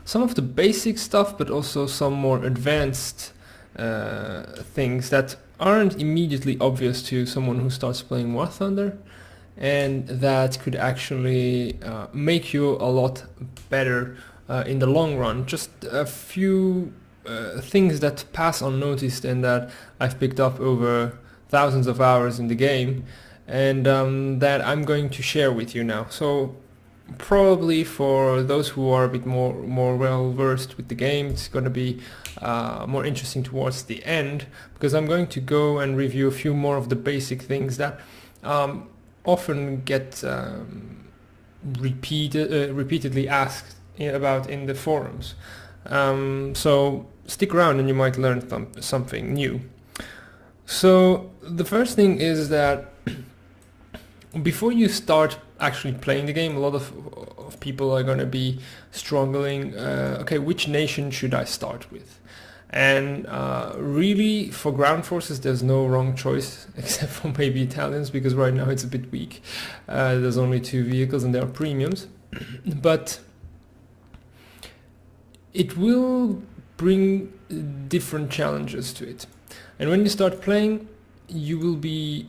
some of the basic stuff, but also some more advanced things that aren't immediately obvious to someone who starts playing War Thunder, and that could actually make you a lot better in the long run. Just a few things that pass unnoticed and that I've picked up over thousands of hours in the game, and that I'm going to share with you now. So probably for those who are a bit more well versed with the game, it's going to be more interesting towards the end, because I'm going to go and review a few more of the basic things that often get repeatedly asked about in the forums. So stick around and you might learn something new. So the first thing is that before you start actually playing the game, a lot of people are going to be struggling, okay, which nation should I start with? And really, for ground forces, there's no wrong choice, except for maybe Italians, because right now it's a bit weak. There's only 2 vehicles and they are premiums. But it will bring different challenges to it. And when you start playing, you will be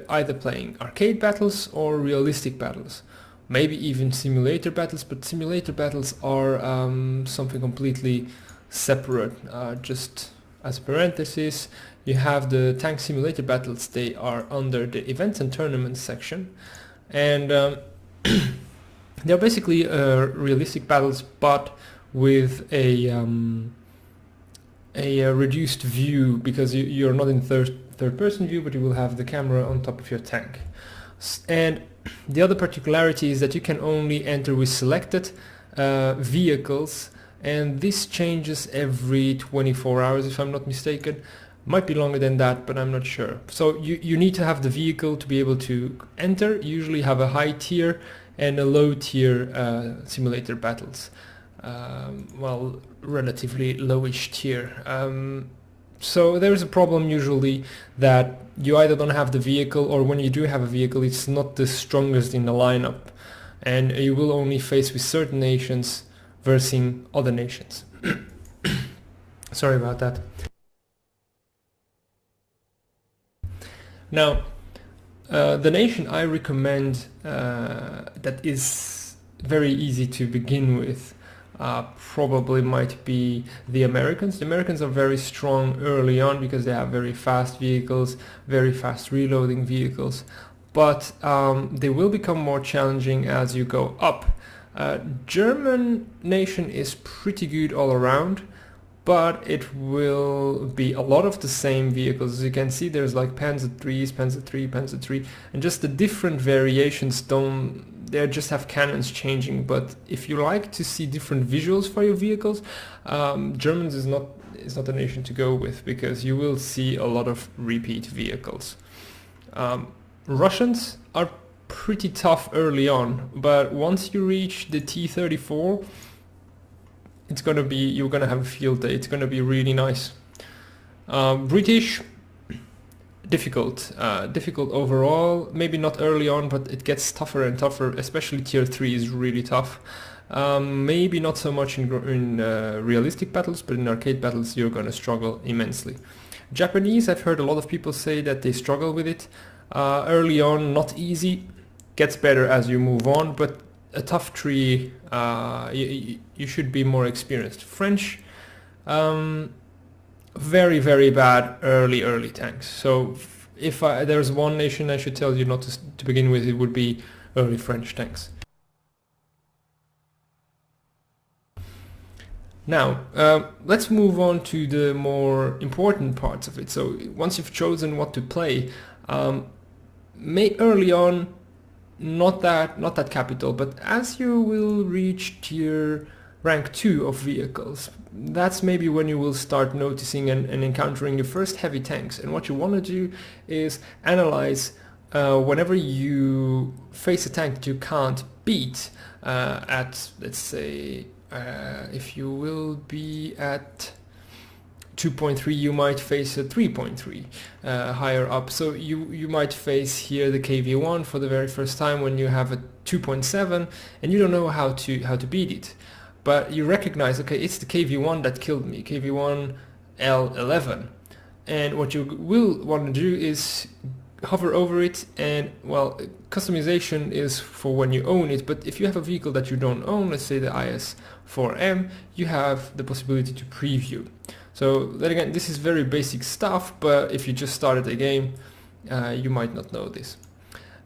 either playing arcade battles or realistic battles. Maybe even simulator battles, but simulator battles are something completely separate. Just as a parenthesis, you have the tank simulator battles. They are under the events and tournaments section, and they're basically realistic battles, but with a reduced view, because you're not in third person view, but you will have the camera on top of your tank. And the other particularity is that you can only enter with selected vehicles, and this changes every 24 hours if I'm not mistaken. Might be longer than that, but I'm not sure. So you need to have the vehicle to be able to enter. You usually have a high tier and a low tier simulator battles. Well, relatively lowish tier. So there's a problem usually that you either don't have the vehicle, or when you do have a vehicle, it's not the strongest in the lineup, and you will only face with certain nations versus other nations. Sorry about that. Now, the nation I recommend that is very easy to begin with probably might be the Americans. The Americans are very strong early on because they have very fast vehicles, very fast reloading vehicles, but they will become more challenging as you go up. German nation is pretty good all around, but it will be a lot of the same vehicles. As you can see, there's like Panzer 3s, Panzer 3, Panzer 3, and just the different variations they just have cannons changing. But if you like to see different visuals for your vehicles, Germans is not a nation to go with, because you will see a lot of repeat vehicles. Russians are pretty tough early on, but once you reach the T-34, you're gonna have a field day. It's gonna be really nice. British, difficult overall. Maybe not early on, but it gets tougher and tougher. Especially tier 3 is really tough. Maybe not so much in realistic battles, but in arcade battles you're gonna struggle immensely. Japanese, I've heard a lot of people say that they struggle with it. Early on, not easy. Gets better as you move on, but a tough tree. You should be more experienced. French, very, very bad early tanks. So if there's one nation I should tell you not to begin with, it would be early French tanks. Now, let's move on to the more important parts of it. So once you've chosen what to play, early on, not that capital, but as you will reach tier rank 2 of vehicles, that's maybe when you will start noticing and encountering your first heavy tanks. And what you want to do is analyze whenever you face a tank that you can't beat at, let's say, if you will be at 2.3, you might face a 3.3 higher up. So you might face here the KV1 for the very first time when you have a 2.7 and you don't know how to beat it. but you recognize, okay, it's the KV-1 that killed me, KV-1 L11. And what you will want to do is hover over it, and well, customization is for when you own it, but if you have a vehicle that you don't own, let's say the IS-4M, you have the possibility to preview. So then again, this is very basic stuff, but if you just started a game, you might not know this.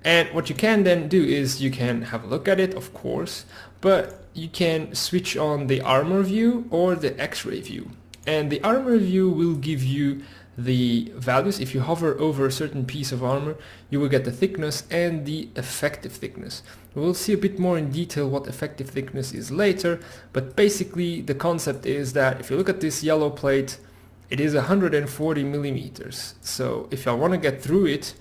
And what you can then do is you can have a look at it, of course, but you can switch on the armor view or the X-ray view. And the armor view will give you the values. If you hover over a certain piece of armor, you will get the thickness and the effective thickness. We'll see a bit more in detail what effective thickness is later, but basically the concept is that if you look at this yellow plate, it is 140 millimeters. So if I want to get through it,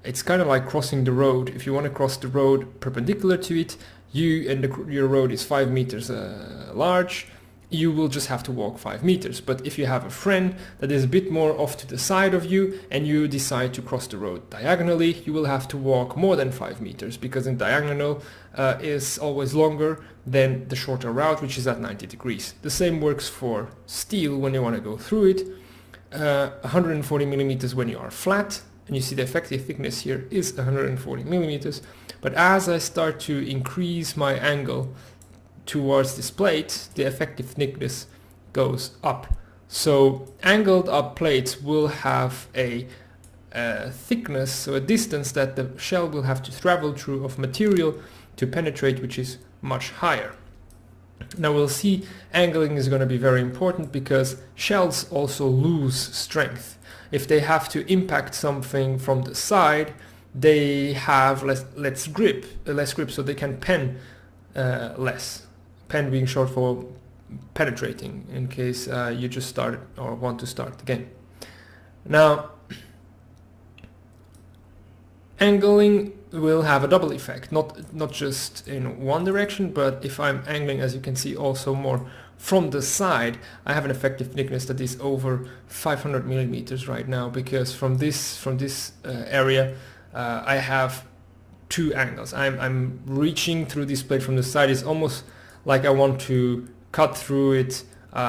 it's kind of like crossing the road. If you want to cross the road perpendicular to it, your road is 5 meters large, you will just have to walk 5 meters. But if you have a friend that is a bit more off to the side of you and you decide to cross the road diagonally, you will have to walk more than 5 meters, because in diagonal is always longer than the shorter route, which is at 90 degrees. The same works for steel when you want to go through it. 140 millimeters when you are flat, and you see the effective thickness here is 140 millimeters. But as I start to increase my angle towards this plate, the effective thickness goes up. So angled up plates will have a thickness, so a distance that the shell will have to travel through of material to penetrate, which is much higher. Now we'll see angling is going to be very important, because shells also lose strength. If they have to impact something from the side, they have less grip, so they can pen less. Pen being short for penetrating, in case you just started or want to start the game. Now, angling will have a double effect, not just in one direction, but if I'm angling, as you can see, also more from the side, I have an effective thickness that is over 500 millimeters right now, because from this area I have two angles. I'm reaching through this plate from the side. It's almost like I want to cut through it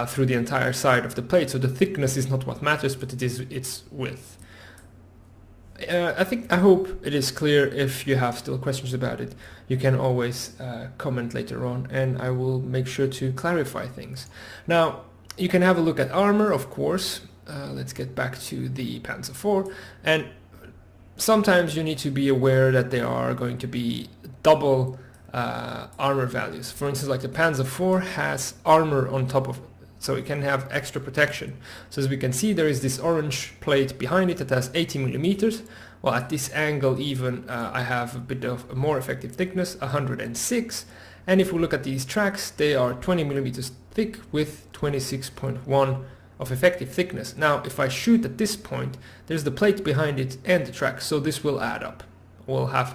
through the entire side of the plate. So the thickness is not what matters, but it is its width. I hope it is clear. If you have still questions about it, you can always comment later on, and I will make sure to clarify things. Now, you can have a look at armor, of course. Let's get back to the Panzer IV, and sometimes you need to be aware that there are going to be double armor values. For instance, like the Panzer IV has armor on top of it, so it can have extra protection. So as we can see, there is this orange plate behind it that has 80 millimeters. Well, at this angle even I have a bit of a more effective thickness, 106. And if we look at these tracks, they are 20 millimeters thick with 26.1 of effective thickness. Now, if I shoot at this point, there's the plate behind it and the track, so this will add up. We'll have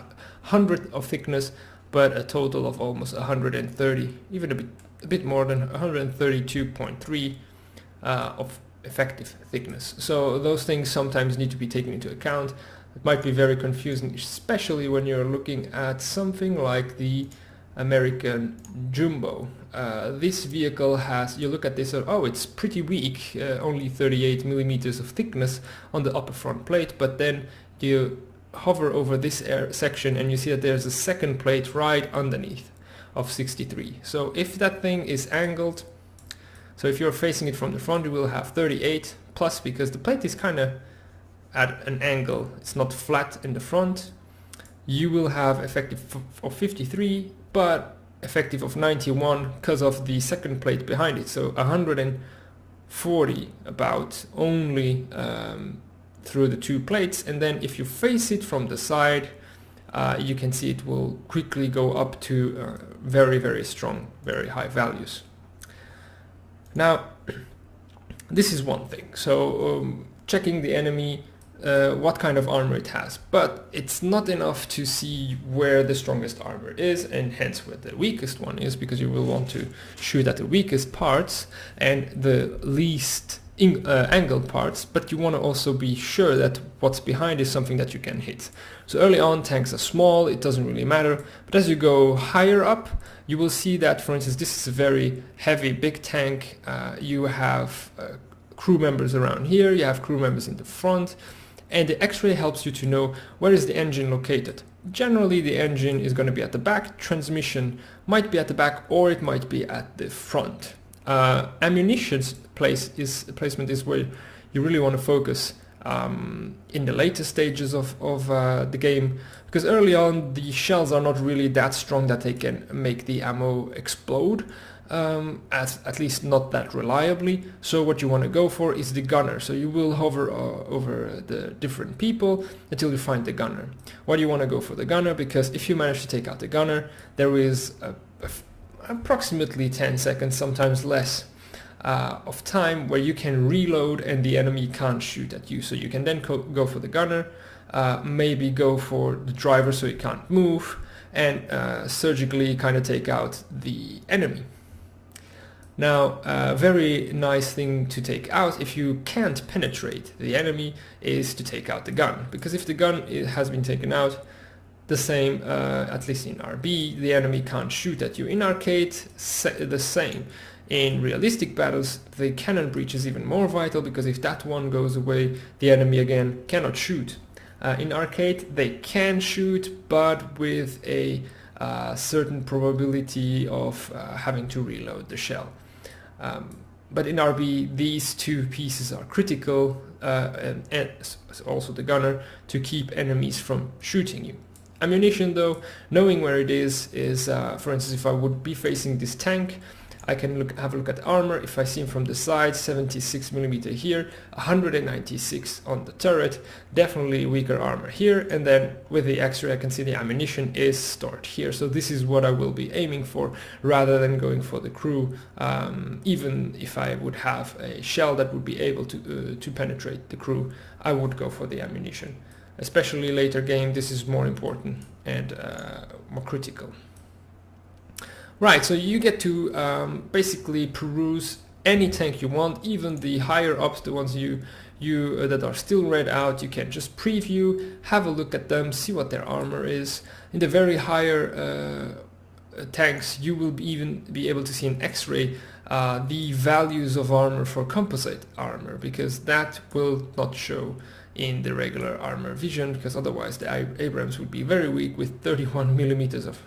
100 of thickness, but a total of almost 130, even a bit more than 132.3 of effective thickness. So those things sometimes need to be taken into account. It might be very confusing, especially when you're looking at something like the American Jumbo. This vehicle has, you look at this, oh, it's pretty weak, only 38 millimeters of thickness on the upper front plate, but then you hover over this section and you see that there's a second plate right underneath of 63. So if that thing is angled, so if you're facing it from the front, you will have 38 plus, because the plate is kind of at an angle, it's not flat in the front. You will have effective of 53, but effective of 91 because of the second plate behind it. So 140 about only through the two plates. And then if you face it from the side, you can see it will quickly go up to very, very strong, very high values. Now, this is one thing. So checking the enemy, what kind of armor it has, but it's not enough to see where the strongest armor is and hence where the weakest one is, because you will want to shoot at the weakest parts and the least angled parts, but you want to also be sure that what's behind is something that you can hit. So early on tanks are small, it doesn't really matter, but as you go higher up you will see that, for instance, this is a very heavy big tank. You have crew members around here, you have crew members in the front, and the X-ray helps you to know where is the engine located. Generally the engine is going to be at the back, transmission might be at the back, or it might be at the front. Ammunition's placement is where you really want to focus in the later stages of the game, because early on the shells are not really that strong that they can make the ammo explode, at least not that reliably. So what you want to go for is the gunner. So you will hover over the different people until you find the gunner. Why do you want to go for the gunner? Because if you manage to take out the gunner, there is approximately 10 seconds, sometimes less, of time where you can reload and the enemy can't shoot at you. So you can then go for the gunner, maybe go for the driver so he can't move, and surgically kind of take out the enemy. Now, a very nice thing to take out if you can't penetrate the enemy is to take out the gun, because if the gun has been taken out, the same, at least in RB, the enemy can't shoot at you. In arcade, the same. In realistic battles, the cannon breach is even more vital, because if that one goes away, the enemy again cannot shoot. In arcade, they can shoot, but with a certain probability of having to reload the shell. But in RB, these two pieces are critical, and also the gunner, to keep enemies from shooting you. Ammunition, though, knowing where it is, for instance, if I would be facing this tank, I can have a look at armor. If I see him from the side, 76mm here, 196 on the turret, definitely weaker armor here, and then with the X-ray I can see the ammunition is stored here. So this is what I will be aiming for, rather than going for the crew. Even if I would have a shell that would be able to penetrate the crew, I would go for the ammunition. Especially later game, this is more important and more critical. Right, so you get to basically peruse any tank you want, even the higher ups, the ones that are still read out. You can just preview, have a look at them, see what their armor is. In the very higher tanks, you will even be able to see in X-ray the values of armor for composite armor, because that will not show in the regular armor vision, because otherwise the Abrams would be very weak with 31mm of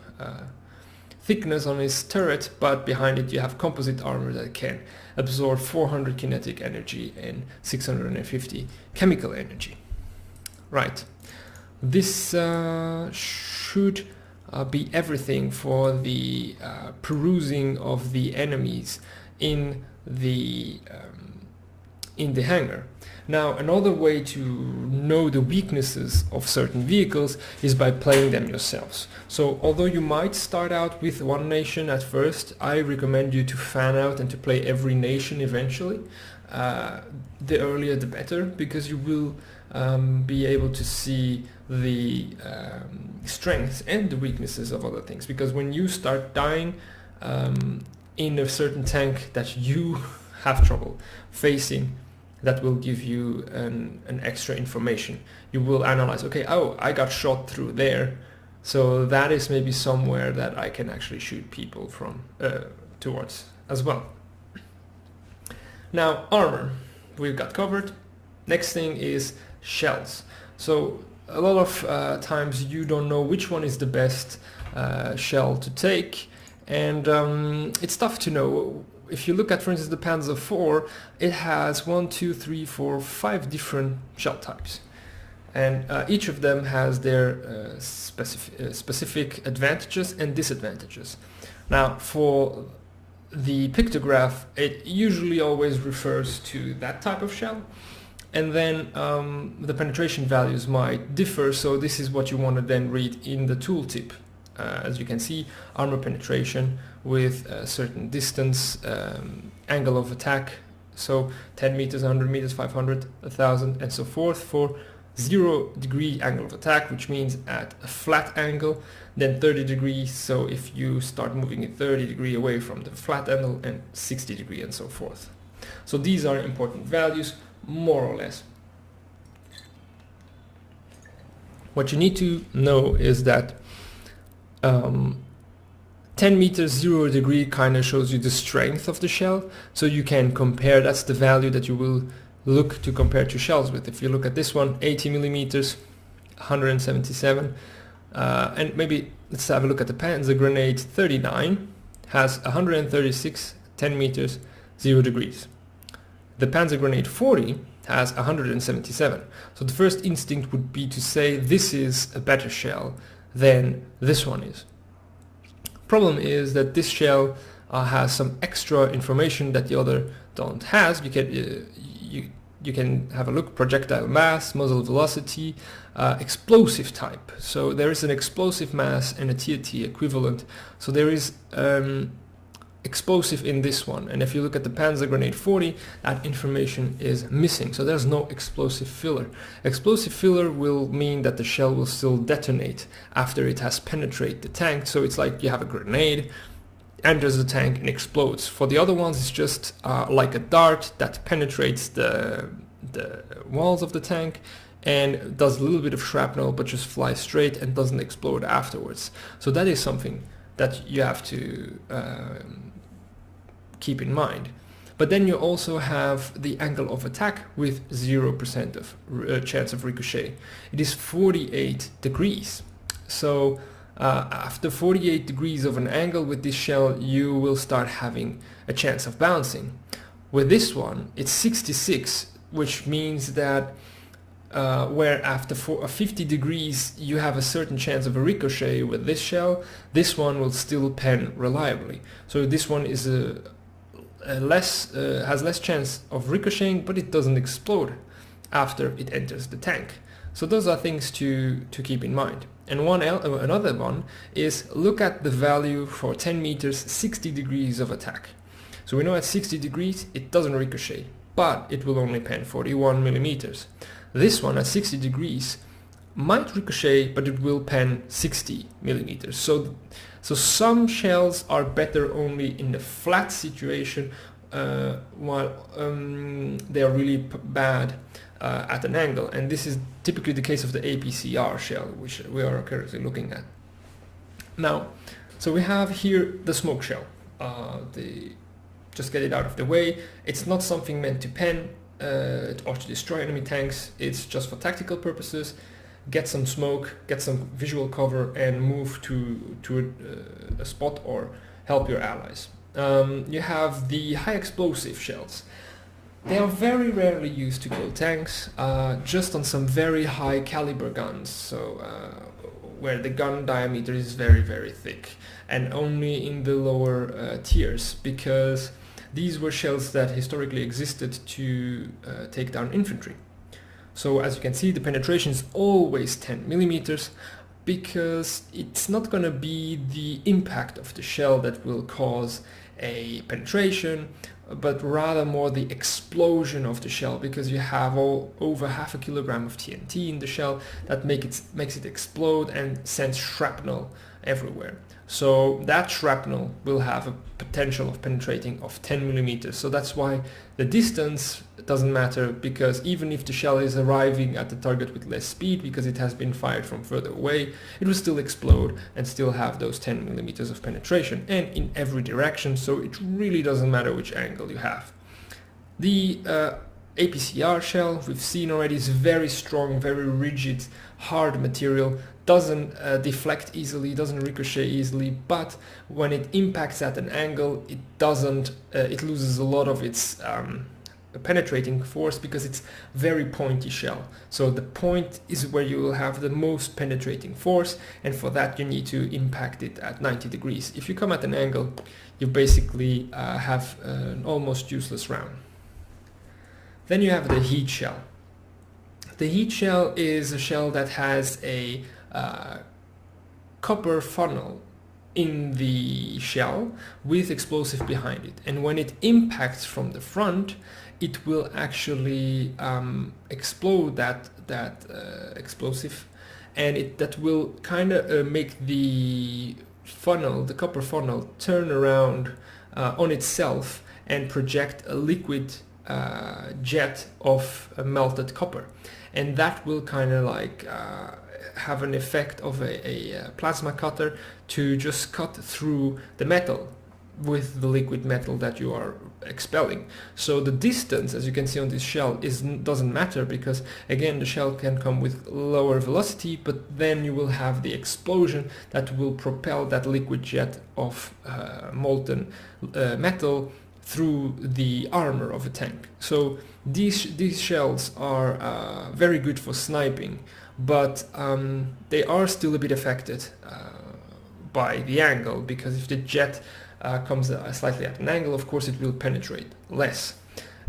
thickness on his turret, but behind it you have composite armor that can absorb 400 kinetic energy and 650 chemical energy. Right, this should be everything for the perusing of the enemies in the hangar. Now, another way to know the weaknesses of certain vehicles is by playing them yourselves. So although you might start out with one nation at first, I recommend you to fan out and to play every nation eventually. The earlier the better, because you will be able to see the strengths and the weaknesses of other things. Because when you start dying in a certain tank that you have trouble facing, that will give you an extra information. You will analyze, okay, oh, I got shot through there, so that is maybe somewhere that I can actually shoot people from towards as well. Now, armor we've got covered. Next thing is shells. So a lot of times you don't know which one is the best shell to take, and it's tough to know. If you look at, for instance, the Panzer IV, it has 1, 2, 3, 4, 5 different shell types, and each of them has their specific advantages and disadvantages. Now, for the pictograph, it usually always refers to that type of shell, and then the penetration values might differ, so this is what you want to then read in the tooltip. As you can see, armor penetration with a certain distance, angle of attack, so 10 meters, 100 meters, 500, 1000, and so forth for 0 degree angle of attack, which means at a flat angle, then 30 degrees, so if you start moving it 30 degree away from the flat angle, and 60 degree, and so forth. So these are important values, more or less. What you need to know is that 10 meters 0 degree kind of shows you the strength of the shell, so you can compare. That's the value that you will look to compare two shells with. If you look at this one, 80 millimeters, 177, and maybe let's have a look at the Panzer Grenade 39, has 136, 10 meters 0 degrees. The Panzer Grenade 40 has 177. So the first instinct would be to say this is a better shell than this one is. Problem is that this shell has some extra information that the other don't has. You can have a look: projectile mass, muzzle velocity, explosive type. So there is an explosive mass and a TAT equivalent. So there is explosive in this one, and if you look at the Panzer Grenade 40, that information is missing, so there's no explosive filler. Explosive filler will mean that the shell will still detonate after it has penetrated the tank, so it's like you have a grenade, enters the tank and explodes. For the other ones, it's just like a dart that penetrates the walls of the tank and does a little bit of shrapnel but just flies straight and doesn't explode afterwards. So that is something that you have to keep in mind. But then you also have the angle of attack with 0% of chance of ricochet. It is 48 degrees. So after 48 degrees of an angle with this shell, you will start having a chance of bouncing. With this one, it's 66, which means that where after 50 degrees you have a certain chance of a ricochet with this shell, this one will still pen reliably. So this one is has less chance of ricocheting, but it doesn't explode after it enters the tank. So those are things to keep in mind. And another one is look at the value for 10 meters 60 degrees of attack. So we know at 60 degrees it doesn't ricochet, but it will only pen 41 millimeters. This one at 60 degrees might ricochet, but it will pen 60 millimeters. So some shells are better only in the flat situation, while they are really bad at an angle. And this is typically the case of the APCR shell, which we are currently looking at. Now, so we have here the smoke shell. Just get it out of the way. It's not something meant to pen or to destroy enemy tanks. It's just for tactical purposes. Get some smoke, get some visual cover, and move to a spot or help your allies. You have the high explosive shells. They are very rarely used to kill tanks, just on some very high caliber guns, so where the gun diameter is very, very thick, and only in the lower tiers, because these were shells that historically existed to take down infantry. So as you can see, the penetration is always 10 millimeters, because it's not going to be the impact of the shell that will cause a penetration, but rather more the explosion of the shell, because you have over half a kilogram of TNT in the shell that makes it explode and sends shrapnel everywhere. So that shrapnel will have a potential of penetrating of 10 millimeters. So that's why the distance doesn't matter, because even if the shell is arriving at the target with less speed because it has been fired from further away, it will still explode and still have those 10 millimeters of penetration, and in every direction, so it really doesn't matter which angle you have. The APCR shell, we've seen already, is very strong, very rigid, hard material, doesn't deflect easily, doesn't ricochet easily, but when it impacts at an angle, it loses a lot of its penetrating force, because it's very pointy shell. So the point is where you will have the most penetrating force, and for that you need to impact it at 90 degrees. If you come at an angle, you basically have an almost useless round. Then you have the heat shell. The heat shell is a shell that has a copper funnel in the shell with explosive behind it, and when it impacts from the front, it will actually explode that explosive, and that will kind of make the funnel, the copper funnel, turn around on itself, and project a liquid jet of melted copper, and that will kind of like have an effect of a plasma cutter to just cut through the metal with the liquid metal that you are expelling. So the distance, as you can see on this shell, doesn't matter, because again the shell can come with lower velocity, but then you will have the explosion that will propel that liquid jet of molten metal through the armor of a tank. So these shells are very good for sniping, but they are still a bit affected by the angle, because if the jet comes slightly at an angle, of course it will penetrate less.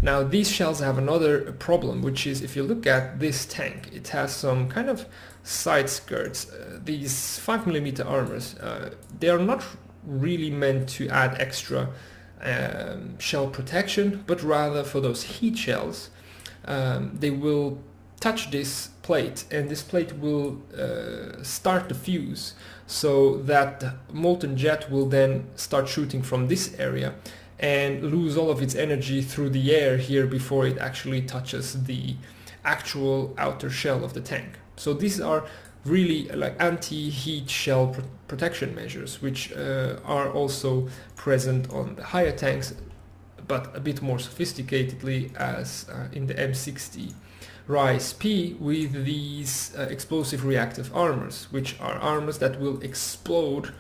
Now these shells have another problem, which is if you look at this tank, it has some kind of side skirts. These 5mm armors, they are not really meant to add extra shell protection, but rather for those heat shells. They will touch this plate, and this plate will start the fuse, so that the molten jet will then start shooting from this area and lose all of its energy through the air here before it actually touches the actual outer shell of the tank. So these are really like anti-heat shell protection measures, which are also present on the higher tanks, but a bit more sophisticatedly as in the M60 Rise P, with these explosive reactive armors, which are armors that will explode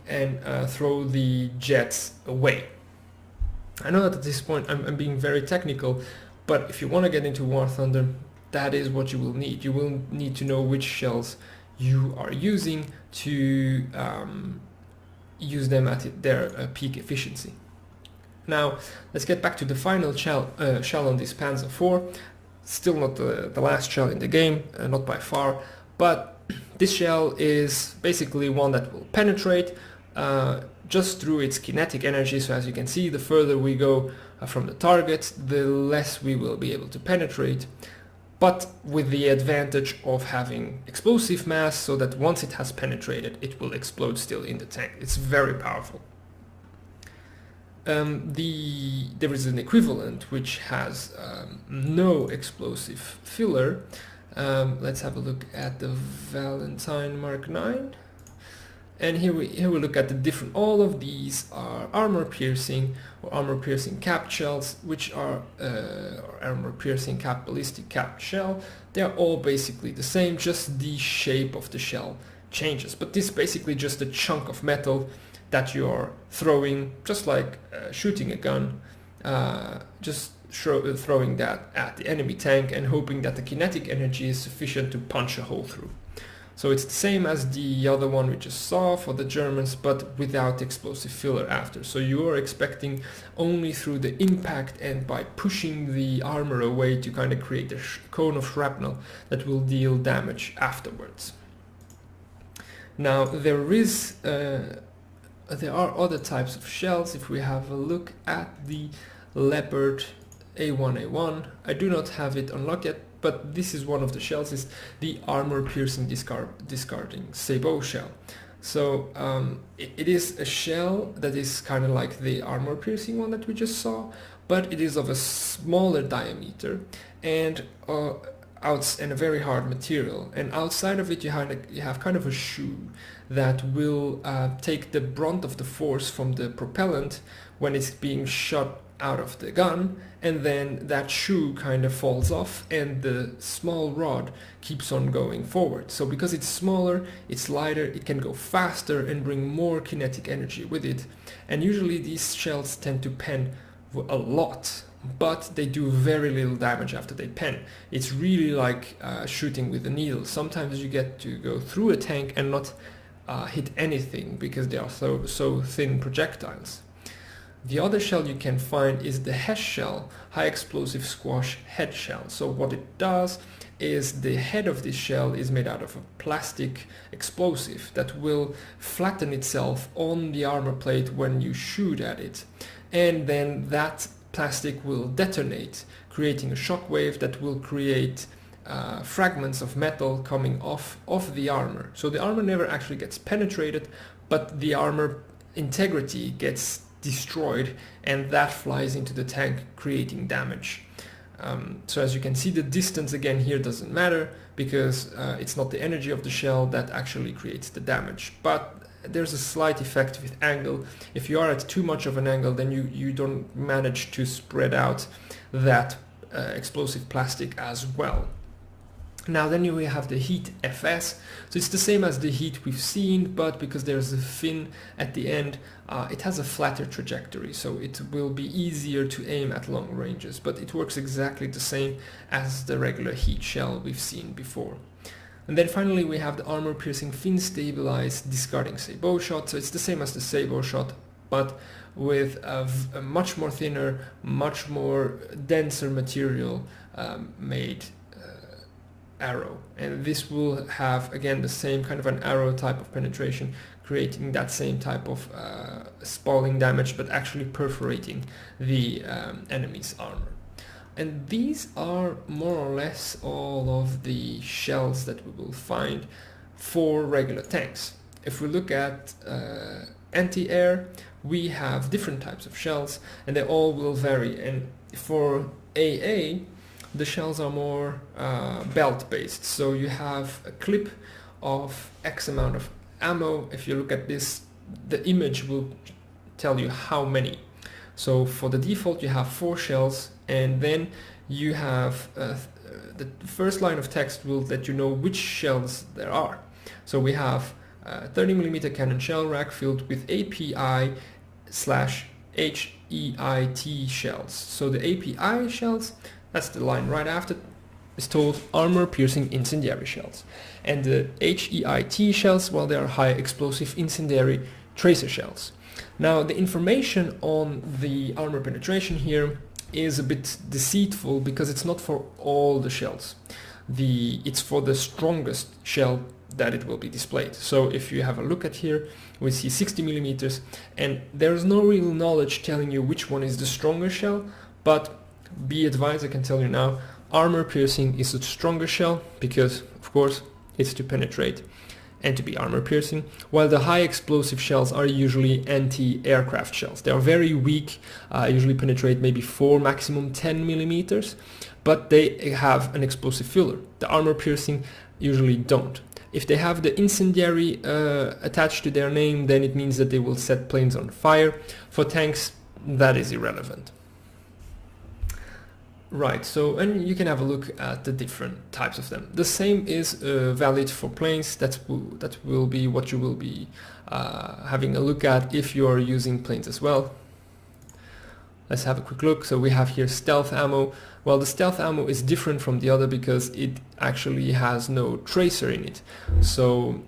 and throw the jets away. I know that at this point I'm being very technical, but if you want to get into War Thunder, that is what you will need. You will need to know which shells you are using to use them at their peak efficiency. Now let's get back to the final shell on this Panzer IV. Still not the last shell in the game, not by far, but this shell is basically one that will penetrate just through its kinetic energy. So as you can see, the further we go from the target, the less we will be able to penetrate, but with the advantage of having explosive mass, so that once it has penetrated, it will explode still in the tank. It's very powerful. There is an equivalent which has no explosive filler. Let's have a look at the Valentine Mark 9, and here we look at the different. All of these are armor piercing or armor piercing capped shells, which are armor piercing cap ballistic capped shell. They are all basically the same, just the shape of the shell changes. But this is basically just a chunk of metal that you're throwing, just like shooting a gun, just throwing that at the enemy tank and hoping that the kinetic energy is sufficient to punch a hole through. So it's the same as the other one we just saw for the Germans, but without explosive filler after. So you are expecting only through the impact and by pushing the armor away to kind of create a cone of shrapnel that will deal damage afterwards. Now there are other types of shells. If we have a look at the Leopard A1A1, I do not have it unlocked yet, but this is one of the shells, is the armor piercing discarding sabot shell. So it is a shell that is kind of like the armor piercing one that we just saw, but it is of a smaller diameter and a very hard material, and outside of it you have kind of a shoe that will take the brunt of the force from the propellant when it's being shot out of the gun, and then that shoe kind of falls off and the small rod keeps on going forward. So because it's smaller, it's lighter, it can go faster and bring more kinetic energy with it, and usually these shells tend to pen a lot, but they do very little damage after they pen. It's really like shooting with a needle. Sometimes you get to go through a tank and not hit anything because they are so thin projectiles. The other shell you can find is the HESH shell, high explosive squash head shell. So what it does is the head of this shell is made out of a plastic explosive that will flatten itself on the armor plate when you shoot at it, and then that plastic will detonate, creating a shock wave that will create fragments of metal coming off of the armor. So the armor never actually gets penetrated, but the armor integrity gets destroyed, and that flies into the tank, creating damage. So as you can see, the distance again here doesn't matter, because it's not the energy of the shell that actually creates the damage. But there's a slight effect with angle. If you are at too much of an angle, then you don't manage to spread out that explosive plastic as well. Now then we have the heat FS, so it's the same as the heat we've seen, but because there's a fin at the end, it has a flatter trajectory, so it will be easier to aim at long ranges, but it works exactly the same as the regular heat shell we've seen before. And then finally we have the armor piercing fin stabilized discarding sabot shot, so it's the same as the sabot shot, but with a much more thinner, much more denser material made arrow, and this will have again the same kind of an arrow type of penetration, creating that same type of spalling damage, but actually perforating the enemy's armor. And these are more or less all of the shells that we will find for regular tanks. If we look at anti-air, we have different types of shells, and they all will vary. And for AA, the shells are more belt based, so you have a clip of X amount of ammo. If you look at this, the image will tell you how many. So for the default you have 4 shells, and then you have the first line of text will let you know which shells there are. So we have 30mm cannon shell rack filled with API/HEIT shells. So the API shells, that's the line right after, is told armor piercing incendiary shells. And the HEIT shells, well, they are high explosive incendiary tracer shells. Now the information on the armor penetration here is a bit deceitful, because it's not for all the shells. It's for the strongest shell that it will be displayed. So if you have a look at here, we see 60mm, and there's no real knowledge telling you which one is the stronger shell, but be advised, I can tell you now, armor piercing is a stronger shell, because of course it's to penetrate and to be armor piercing, while the high explosive shells are usually anti-aircraft shells. They are very weak, usually penetrate maybe 4, maximum 10mm, but they have an explosive filler. The armor piercing usually don't. If they have the incendiary attached to their name, then it means that they will set planes on fire. For tanks, that is irrelevant. Right, so, and you can have a look at the different types of them. The same is valid for planes. That will be what you will be having a look at if you are using planes as well. Let's have a quick look. So we have here stealth ammo. Well, the stealth ammo is different from the other because it actually has no tracer in it. So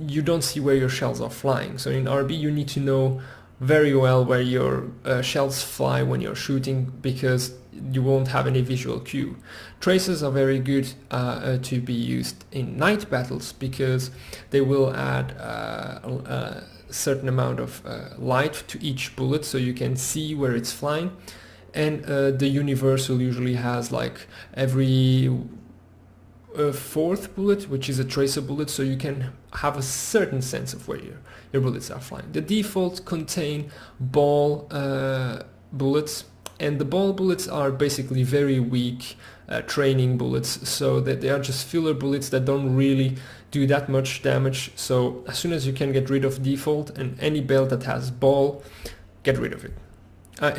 you don't see where your shells are flying. So in RB you need to know very well where your shells fly when you're shooting, because you won't have any visual cue. Tracers are very good to be used in night battles, because they will add a certain amount of light to each bullet, so you can see where it's flying. And the universal usually has like every fourth bullet, which is a tracer bullet, so you can have a certain sense of where your bullets are flying. The defaults contain ball bullets, and the ball bullets are basically very weak training bullets, so that they are just filler bullets that don't really do that much damage. So as soon as you can get rid of default, and any belt that has ball, get rid of it.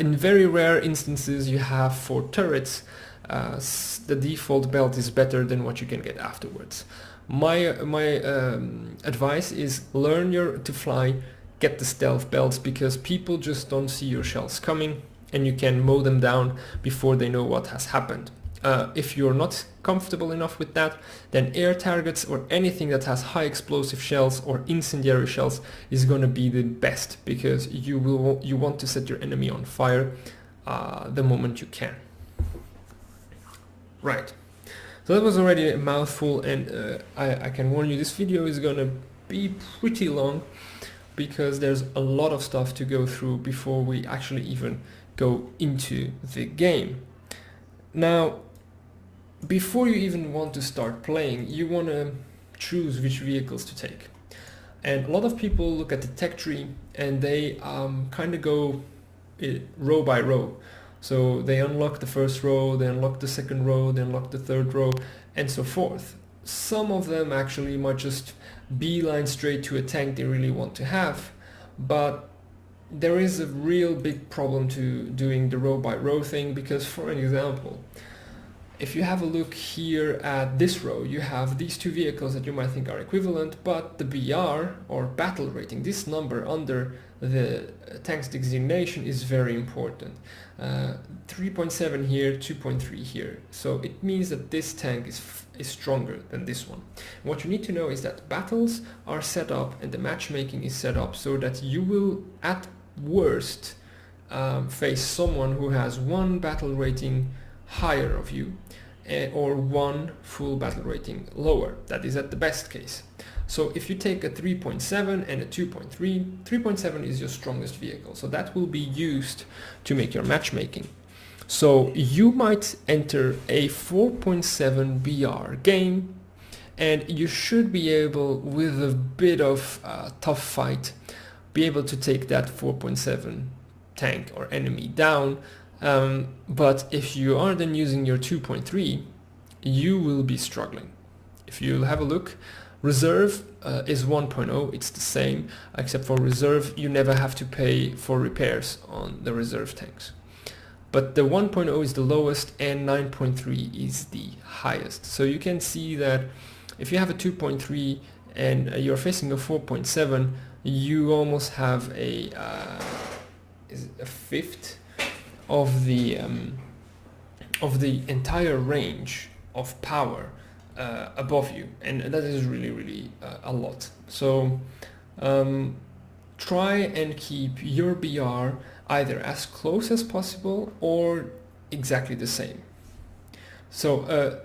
In very rare instances you have for turrets, the default belt is better than what you can get afterwards. My advice is learn to fly, get the stealth belts, because people just don't see your shells coming, and you can mow them down before they know what has happened. If you're not comfortable enough with that, then air targets or anything that has high explosive shells or incendiary shells is going to be the best, because you want to set your enemy on fire the moment you can. Right, so that was already a mouthful, and I can warn you, this video is going to be pretty long, because there's a lot of stuff to go through before we actually even go into the game. Now, before you even want to start playing, you want to choose which vehicles to take. And a lot of people look at the tech tree and they kind of go row by row. So they unlock the first row, they unlock the second row, they unlock the third row, and so forth. Some of them actually might just beeline straight to a tank they really want to have, but there is a real big problem to doing the row by row thing, because for an example, if you have a look here at this row, you have these two vehicles that you might think are equivalent, but the BR or battle rating, this number under the tank's designation, is very important. 3.7 here, 2.3 here. So it means that this tank is stronger than this one. And what you need to know is that battles are set up and the matchmaking is set up so that you will at worst face someone who has one battle rating higher of you or one full battle rating lower. That is at the best case. So if you take a 3.7 and a 2.3, 3.7 is your strongest vehicle, so that will be used to make your matchmaking. So you might enter a 4.7 BR game and you should be able, with a bit of tough fight, be able to take that 4.7 tank or enemy down. But if you are then using your 2.3, you will be struggling. If you have a look, reserve is 1.0, it's the same, except for reserve you never have to pay for repairs on the reserve tanks. But the 1.0 is the lowest and 9.3 is the highest. So you can see that if you have a 2.3 and you're facing a 4.7, you almost have a fifth of the entire range of power above you, and that is really a lot. So try and keep your BR either as close as possible or exactly the same. So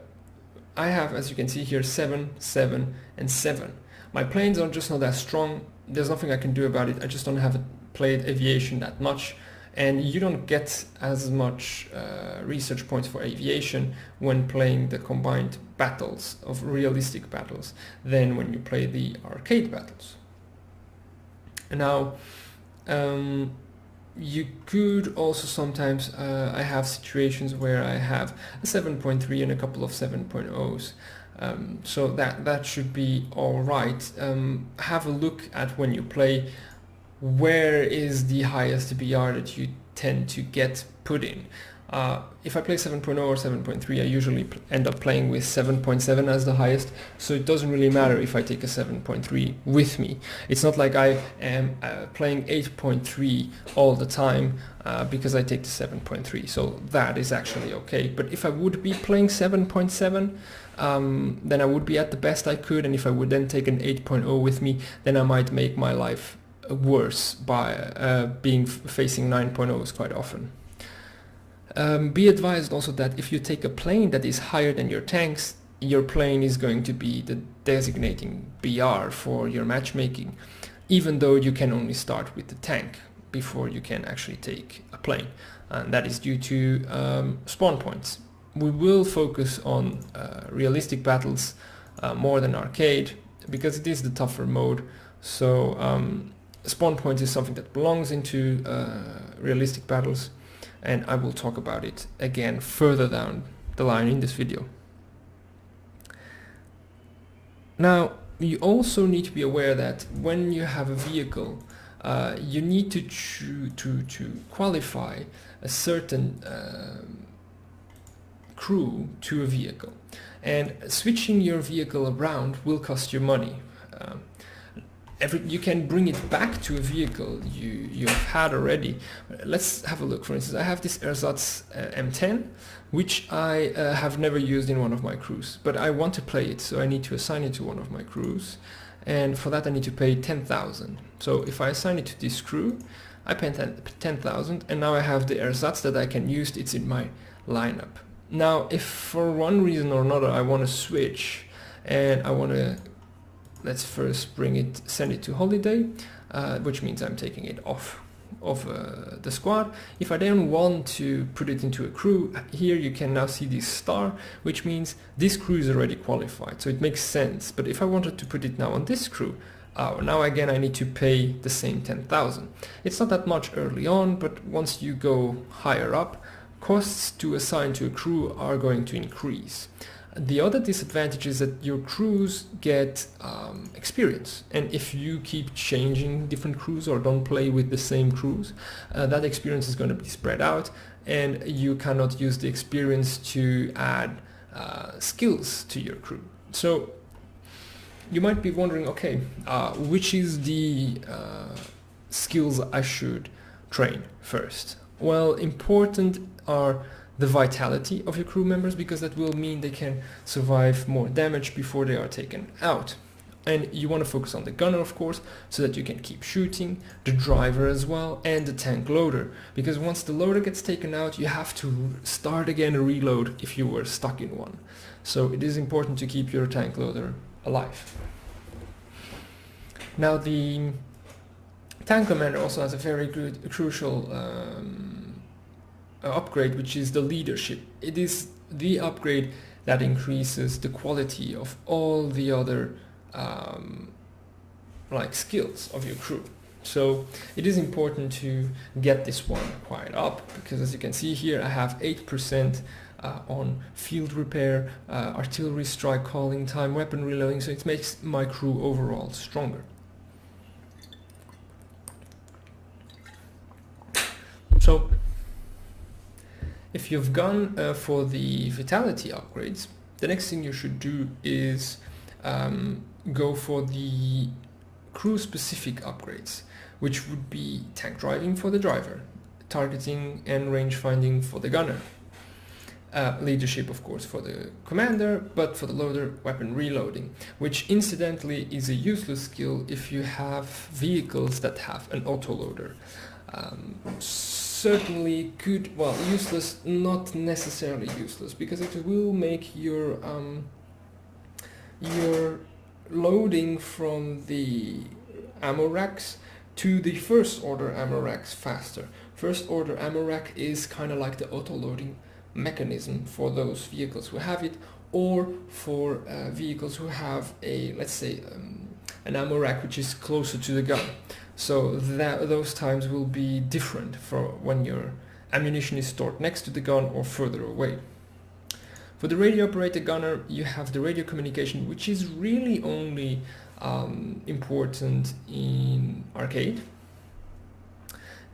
I have, as you can see here, 7, 7 and 7. My planes are just not that strong. There's nothing I can do about it. I just don't have played aviation that much, and you don't get as much research points for aviation when playing the combined battles of realistic battles than when you play the arcade battles. Now you could also sometimes, I have situations where I have a 7.3 and a couple of 7.0s. So that should be all right. Have a look at when you play, where is the highest BR that you tend to get put in. If I play 7.0 or 7.3, I usually end up playing with 7.7 as the highest, so it doesn't really matter if I take a 7.3 with me. It's not like I am playing 8.3 all the time because I take the 7.3, so that is actually okay. But if I would be playing 7.7, then I would be at the best I could, and if I would then take an 8.0 with me, then I might make my life worse by facing 9.0s quite often. Be advised also that if you take a plane that is higher than your tanks, your plane is going to be the designating BR for your matchmaking, even though you can only start with the tank before you can actually take a plane, and that is due to spawn points. We will focus on realistic battles more than arcade because it is the tougher mode, so spawn points is something that belongs into realistic battles, and I will talk about it again further down the line in this video. Now, you also need to be aware that when you have a vehicle, you need to qualify a certain crew to a vehicle, and switching your vehicle around will cost you money. You can bring it back to a vehicle you have had already. Let's have a look. For instance, I have this Ersatz M10, which I have never used in one of my crews, but I want to play it, so I need to assign it to one of my crews, and for that I need to pay 10,000. So if I assign it to this crew, I pay 10,000, and now I have the Ersatz that I can use. It's in my lineup. Now, if for one reason or another I want to switch, and I want to, let's first send it to holiday, which means I'm taking it off of the squad. If I then want to put it into a crew, here you can now see this star, which means this crew is already qualified, so it makes sense. But if I wanted to put it now on this crew, now again I need to pay the same 10,000. It's not that much early on, but once you go higher up, costs to assign to a crew are going to increase. The other disadvantage is that your crews get experience, and if you keep changing different crews or don't play with the same crews, that experience is going to be spread out, and you cannot use the experience to add skills to your crew. So you might be wondering, okay, which is the skills I should train first? Well, important are the vitality of your crew members, because that will mean they can survive more damage before they are taken out. And you want to focus on the gunner, of course, so that you can keep shooting, the driver as well, and the tank loader, because once the loader gets taken out, you have to start again a reload if you were stuck in one. So it is important to keep your tank loader alive. Now the tank commander also has a very good, crucial upgrade, which is the leadership. It is the upgrade that increases the quality of all the other like skills of your crew. So it is important to get this one quite up, because as you can see here, I have 8% on field repair, artillery strike calling time, weapon reloading, so it makes my crew overall stronger. So if you've gone for the vitality upgrades, the next thing you should do is go for the crew specific upgrades, which would be tank driving for the driver, targeting and range finding for the gunner, leadership of course for the commander, but for the loader, weapon reloading, which incidentally is a useless skill if you have vehicles that have an autoloader. Certainly good, well, useless, not necessarily useless, because it will make your loading from the ammo racks to the first order ammo racks faster. First order ammo rack is kind of like the auto loading mechanism for those vehicles who have it, or for vehicles who have a, let's say, an ammo rack which is closer to the gun. So those times will be different for when your ammunition is stored next to the gun or further away. For the radio operator gunner, you have the radio communication, which is really only important in arcade,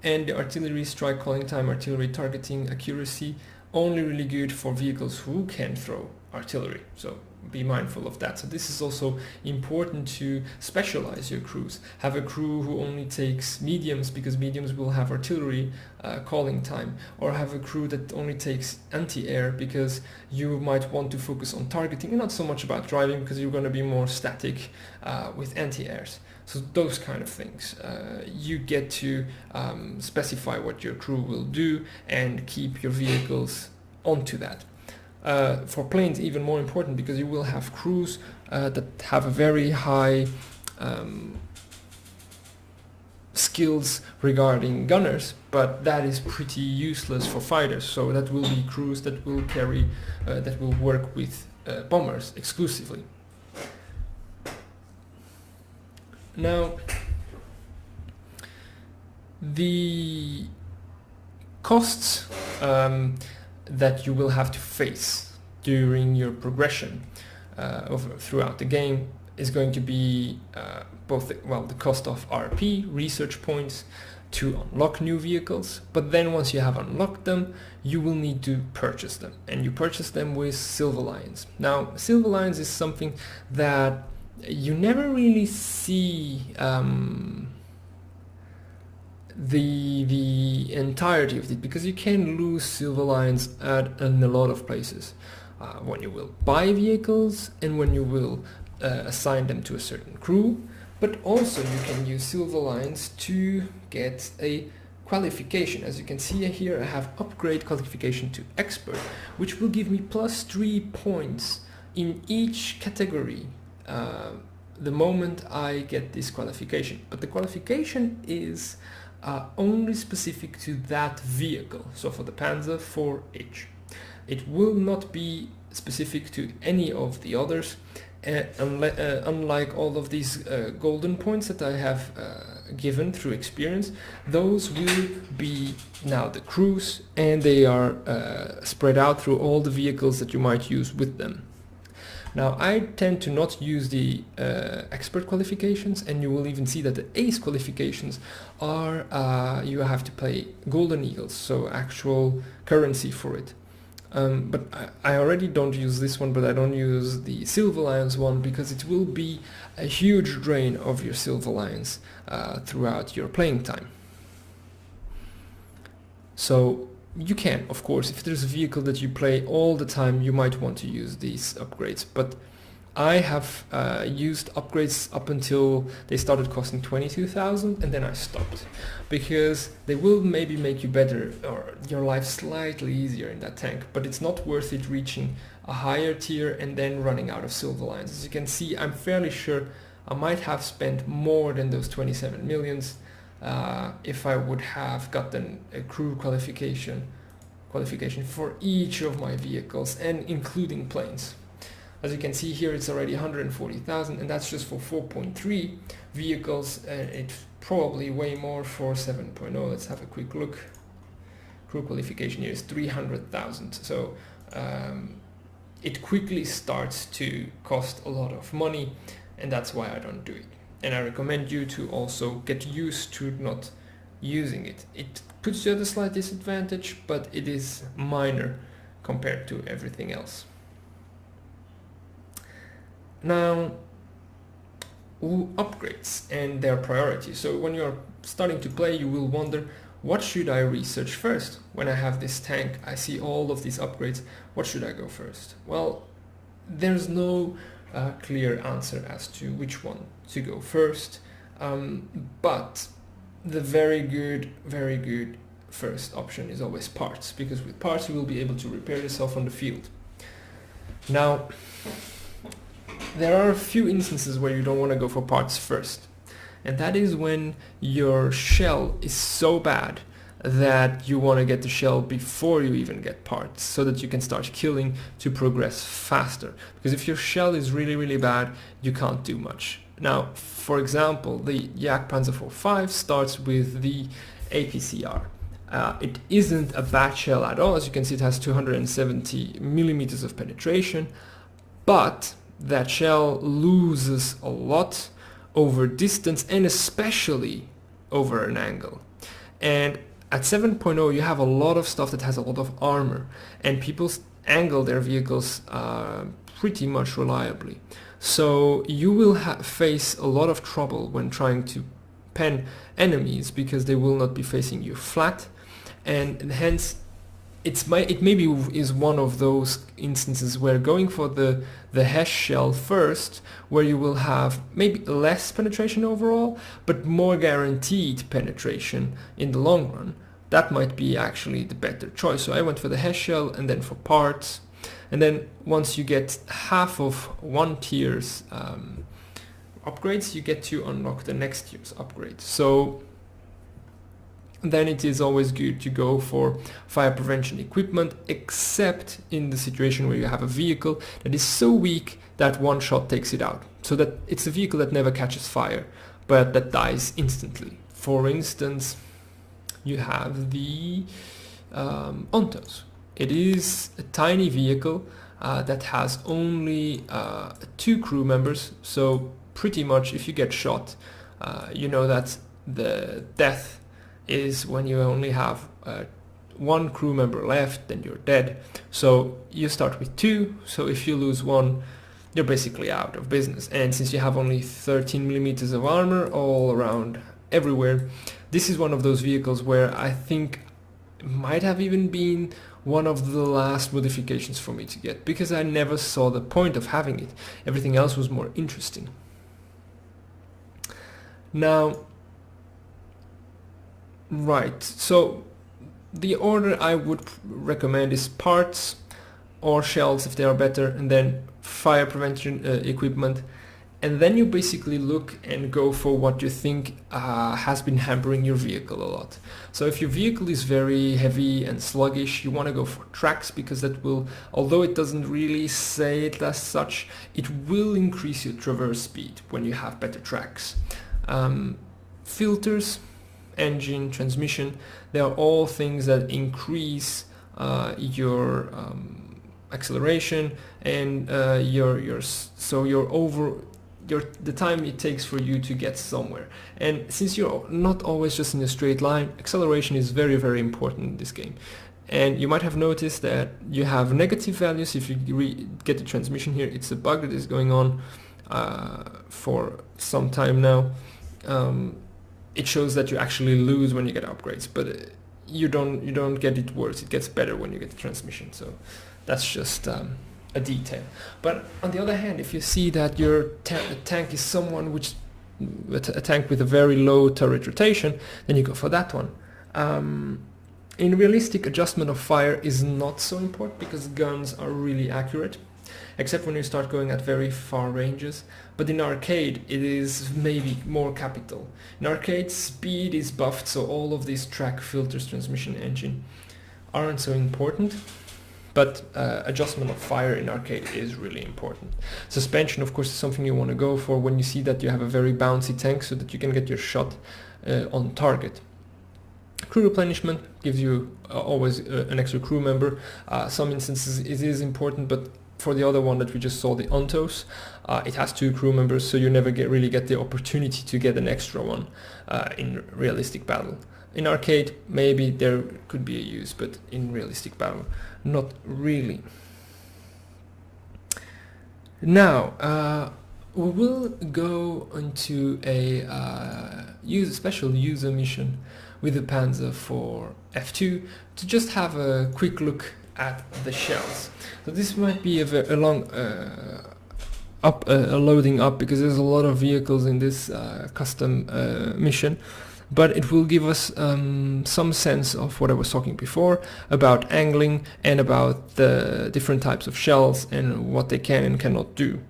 and the artillery strike calling time, artillery targeting accuracy, only really good for vehicles who can throw artillery. So be mindful of that. So this is also important to specialize your crews. Have a crew who only takes mediums, because mediums will have artillery calling time, or have a crew that only takes anti-air, because you might want to focus on targeting and not so much about driving, because you're going to be more static with anti-airs. So those kind of things. You get to specify what your crew will do and keep your vehicles onto that. For planes, even more important, because you will have crews that have a very high skills regarding gunners, but that is pretty useless for fighters. So that will be crews that will carry, that will work with bombers exclusively. Now, the costs that you will have to face during your progression throughout the game is going to be both the cost of RP, research points, to unlock new vehicles, but then once you have unlocked them, you will need to purchase them, and you purchase them with Silver Lions. Now, Silver Lions is something that you never really see the entirety of it, because you can lose Silver Lions in a lot of places when you will buy vehicles and when you will assign them to a certain crew, but also you can use Silver Lions to get a qualification. As you can see here, I have upgrade qualification to expert, which will give me +3 points in each category the moment I get this qualification. But the qualification is only specific to that vehicle. So for the Panzer 4H, it will not be specific to any of the others, unlike all of these golden points that I have given through experience, those will be now the crews, and they are spread out through all the vehicles that you might use with them. Now I tend to not use the expert qualifications, and you will even see that the ace qualifications are you have to pay golden eagles, so actual currency for it. But I already don't use this one, but I don't use the Silver Lions one because it will be a huge drain of your Silver Lions throughout your playing time. So you can, of course, if there's a vehicle that you play all the time, you might want to use these upgrades. But I have used upgrades up until they started costing 22,000, and then I stopped because they will maybe make you better or your life slightly easier in that tank, but it's not worth it reaching a higher tier and then running out of Silver Lions. As you can see, I'm fairly sure I might have spent more than those 27 millions if I would have gotten a crew qualification for each of my vehicles, and including planes. As you can see here, it's already 140,000, and that's just for 4.3 vehicles, and it's probably way more for 7.0. Let's have a quick look. Crew qualification here is 300,000, so it quickly starts to cost a lot of money, and that's why I don't do it. And I recommend you to also get used to not using it. It puts you at a slight disadvantage, but it is minor compared to everything else. Now, upgrades and their priority. So when you're starting to play, you will wonder, what should I research first? When I have this tank, I see all of these upgrades, what should I go first? Well, there's no clear answer as to which one to go first, but the very good first option is always parts, because with parts you will be able to repair yourself on the field. Now, there are a few instances where you don't want to go for parts first, and that is when your shell is so bad that you want to get the shell before you even get parts, so that you can start killing to progress faster. Because if your shell is really bad, you can't do much. Now, for example, the Jagdpanzer 4.5 starts with the APCR. It isn't a bad shell at all. As you can see, it has 270 millimeters of penetration, but that shell loses a lot over distance, and especially over an angle. And at 7.0 you have a lot of stuff that has a lot of armor, and people angle their vehicles pretty much reliably. So you will face a lot of trouble when trying to pen enemies, because they will not be facing you flat, and hence it maybe is one of those instances where going for the HESH shell first, where you will have maybe less penetration overall, but more guaranteed penetration in the long run. That might be actually the better choice. So I went for the HESH shell and then for parts. And then once you get half of one tier's upgrades, you get to unlock the next tier's upgrade. So then it is always good to go for fire prevention equipment, except in the situation where you have a vehicle that is so weak that one shot takes it out. So that it's a vehicle that never catches fire, but that dies instantly. For instance, you have the Ontos. It is a tiny vehicle that has only 2 crew members, so pretty much if you get shot, you know that the death is when you only have 1 crew member left, then you're dead. So you start with 2, so if you lose 1, you're basically out of business. And since you have only 13 millimeters of armor all around everywhere, this is one of those vehicles where I think it might have even been one of the last modifications for me to get, because I never saw the point of having it. Everything else was more interesting. Now, right, so the order I would recommend is parts or shells if they are better, and then fire prevention equipment, and then you basically look and go for what you think has been hampering your vehicle a lot. So if your vehicle is very heavy and sluggish, you want to go for tracks, because that will, although it doesn't really say it as such, it will increase your traverse speed when you have better tracks. Filters, engine, transmission, they are all things that increase your acceleration and the time it takes for you to get somewhere. And since you're not always just in a straight line, acceleration is very, very important in this game. And you might have noticed that you have negative values if you get the transmission here. It's a bug that is going on for some time now. It shows that you actually lose when you get upgrades, but you don't get it worse. It gets better when you get the transmission. So that's just a detail. But on the other hand, if you see that your tank is someone which a tank with a very low turret rotation, then you go for that one. In realistic, adjustment of fire is not so important because guns are really accurate, except when you start going at very far ranges. But in arcade, it is maybe more capital. In arcade, speed is buffed, so all of these track, filters, transmission, engine aren't so important. But adjustment of fire in arcade is really important. Suspension, of course, is something you want to go for when you see that you have a very bouncy tank, so that you can get your shot on target. Crew replenishment gives you always an extra crew member. Some instances it is important, but for the other one that we just saw, the Ontos, it has 2 crew members, so you never really get the opportunity to get an extra one in realistic battle. In arcade, maybe there could be a use, but in realistic battle, not really. Now, we will go into a special user mission with the Panzer for F2 to just have a quick look at the shells. So this might be a long loading up, because there's a lot of vehicles in this custom mission, but it will give us some sense of what I was talking before about angling and about the different types of shells and what they can and cannot do.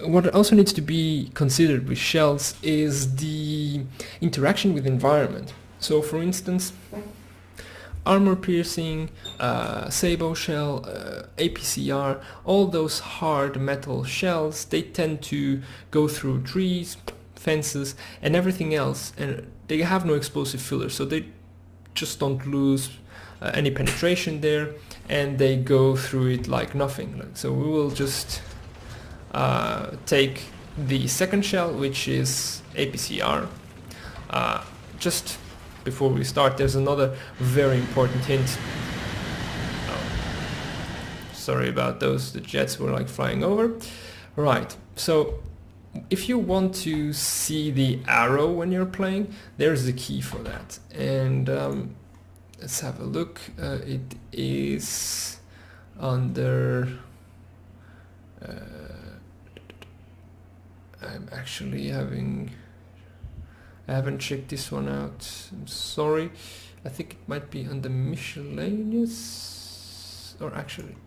What also needs to be considered with shells is the interaction with environment. So for instance, armor piercing, sabot shell, APCR, all those hard metal shells, they tend to go through trees, fences and everything else, and they have no explosive filler, so they just don't lose any penetration there, and they go through it like nothing. So we will just take the second shell, which is APCR. Just before we start, there's another very important hint. Oh, sorry about those, the jets were like flying over. Right, so if you want to see the arrow when you're playing, there's the key for that. And let's have a look. It is under... I haven't checked this one out, I'm sorry. I think it might be under miscellaneous, or actually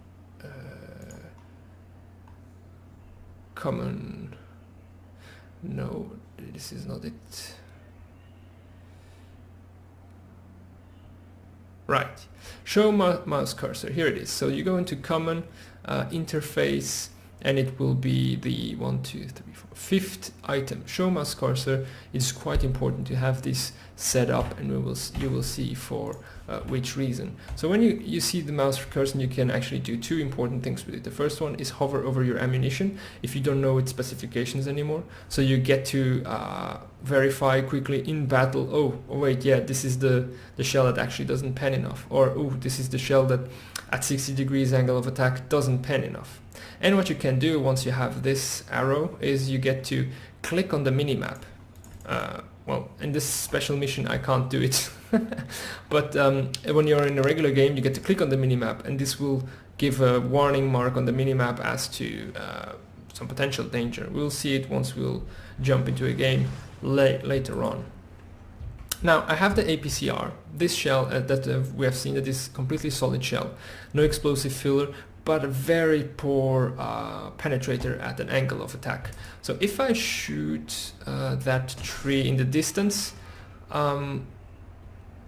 common. No, this is not it. Right, show mouse cursor, here it is. So you go into common, interface, and it will be the 5th item. Show mouse cursor. It's quite important to have this set up, and you will see for which reason. So when you see the mouse cursor, you can actually do 2 important things with it. The first one is hover over your ammunition if you don't know its specifications anymore. So you get to verify quickly in battle, oh wait, yeah, this is the shell that actually doesn't pen enough, or oh, this is the shell that at 60 degrees angle of attack doesn't pen enough. And what you can do once you have this arrow is you get to click on the minimap. Well, in this special mission I can't do it, but when you're in a regular game you get to click on the minimap, and this will give a warning mark on the minimap as to some potential danger. We'll see it once we'll jump into a game later on. Now I have the APCR, this shell that we have seen, that is completely solid shell, no explosive filler, but a very poor penetrator at an angle of attack. So if I shoot that tree in the distance, I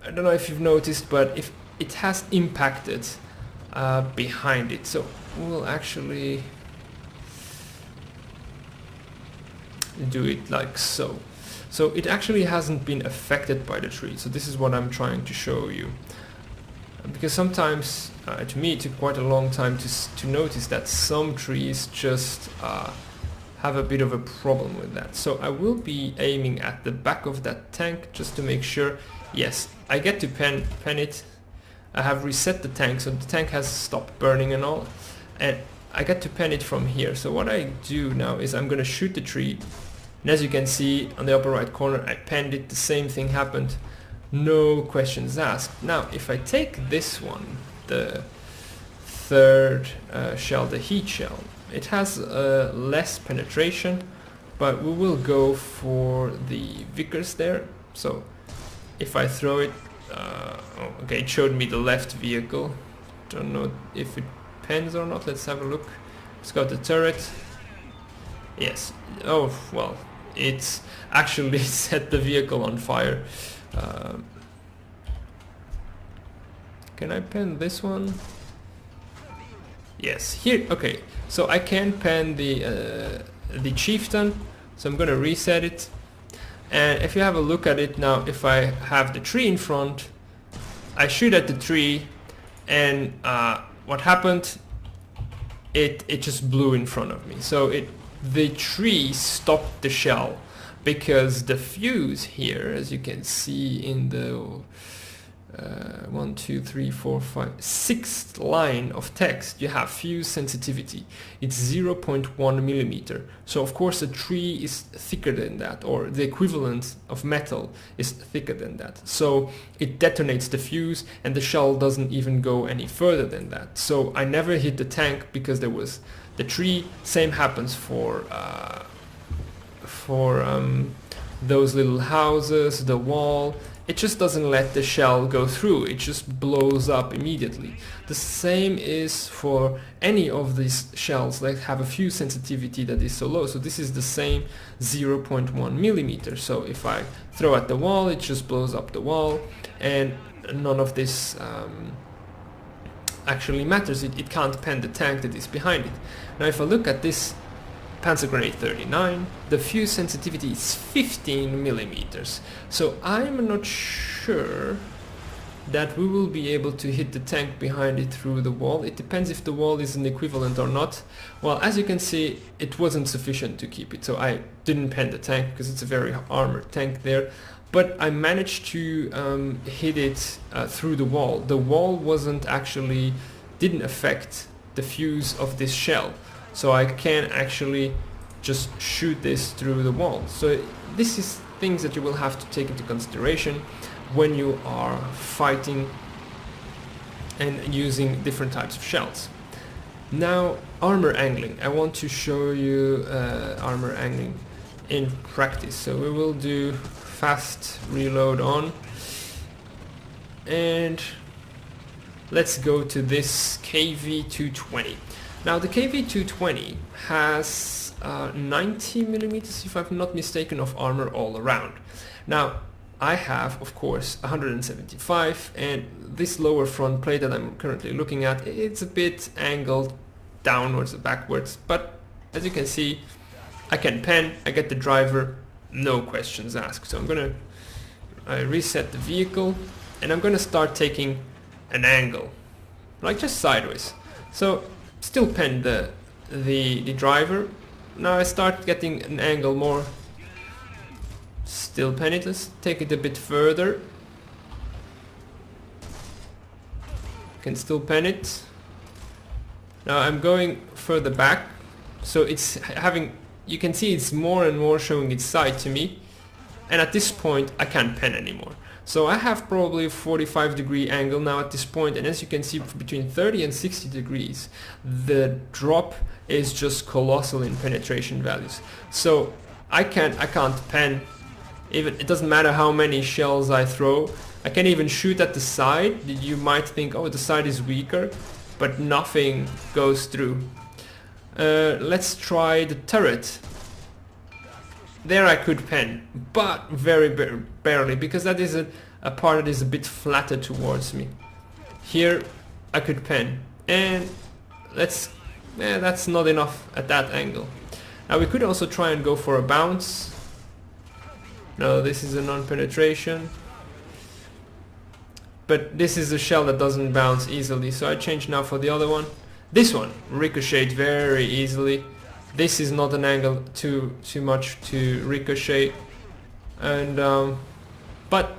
don't know if you've noticed, but if it has impacted behind it. So we'll actually do it like so. So it actually hasn't been affected by the tree. So this is what I'm trying to show you. Because sometimes, to me, it took quite a long time to notice that some trees just have a bit of a problem with that. So I will be aiming at the back of that tank just to make sure. Yes, I get to pen it. I have reset the tank, so the tank has stopped burning and all. And I get to pen it from here. So what I do now is I'm going to shoot the tree. And as you can see on the upper right corner, I penned it. The same thing happened. No questions asked. Now, if I take this one, the third shell, the heat shell, it has less penetration, but we will go for the Vickers there. So if I throw it, okay, it showed me the left vehicle. Don't know if it pens or not. Let's have a look. It's got the turret. Yes. Oh, well, it's actually set the vehicle on fire. Can I pen this one? Yes, here. Okay, so I can pen the chieftain. So I'm gonna reset it. And if you have a look at it now, if I have the tree in front, I shoot at the tree, and what happened? It just blew in front of me. So the tree stopped the shell, because the fuse here, as you can see in the 1, 2, 3, 4, 5, 6th line of text, you have fuse sensitivity. It's 0.1 millimeter. So of course a tree is thicker than that, or the equivalent of metal is thicker than that. So it detonates the fuse, and the shell doesn't even go any further than that. So I never hit the tank because there was the tree. Same happens for those little houses, the wall. It just doesn't let the shell go through. It just blows up immediately. The same is for any of these shells that have a fuse sensitivity that is so low. So this is the same 0.1 millimeter. So if I throw at the wall, it just blows up the wall, and none of this actually matters. It can't pen the tank that is behind it. Now if I look at this Panzer Grenade 39, the fuse sensitivity is 15 millimeters. So I'm not sure that we will be able to hit the tank behind it through the wall. It depends if the wall is an equivalent or not. Well, as you can see, it wasn't sufficient to keep it, so I didn't pen the tank because it's a very armored tank there. But I managed to hit it through the wall. The wall didn't affect the fuse of this shell. So I can actually just shoot this through the wall. So this is things that you will have to take into consideration when you are fighting and using different types of shells. Now, armor angling. I want to show you armor angling in practice. So we will do fast reload on. And let's go to this KV-220. Now the KV-220 has 90 millimeters, if I'm not mistaken, of armor all around. Now I have, of course, 175, and this lower front plate that I'm currently looking at, it's a bit angled downwards or backwards, but as you can see, I can pen, I get the driver, no questions asked. So I reset the vehicle, and I'm gonna start taking an angle, like just sideways. So still pen the driver. Now I start getting an angle more. Still pen it. Let's take it a bit further. Can still pen it. Now I'm going further back, so it's having. You can see it's more and more showing its side to me, and at this point I can't pen anymore. So I have probably a 45-degree angle now at this point, and as you can see, between 30 and 60 degrees, the drop is just colossal in penetration values. So I can't pen. Even it doesn't matter how many shells I throw. I can even shoot at the side. You might think, oh, the side is weaker, but nothing goes through. Let's try the turret. There I could pen, but very barely, because that is a part that is a bit flatter towards me. Here I could pen, and that's not enough at that angle. Now we could also try and go for a bounce. No, this is a non-penetration. But this is a shell that doesn't bounce easily, so I change now for the other one. This one ricocheted very easily. This is not an angle too much to ricochet, and but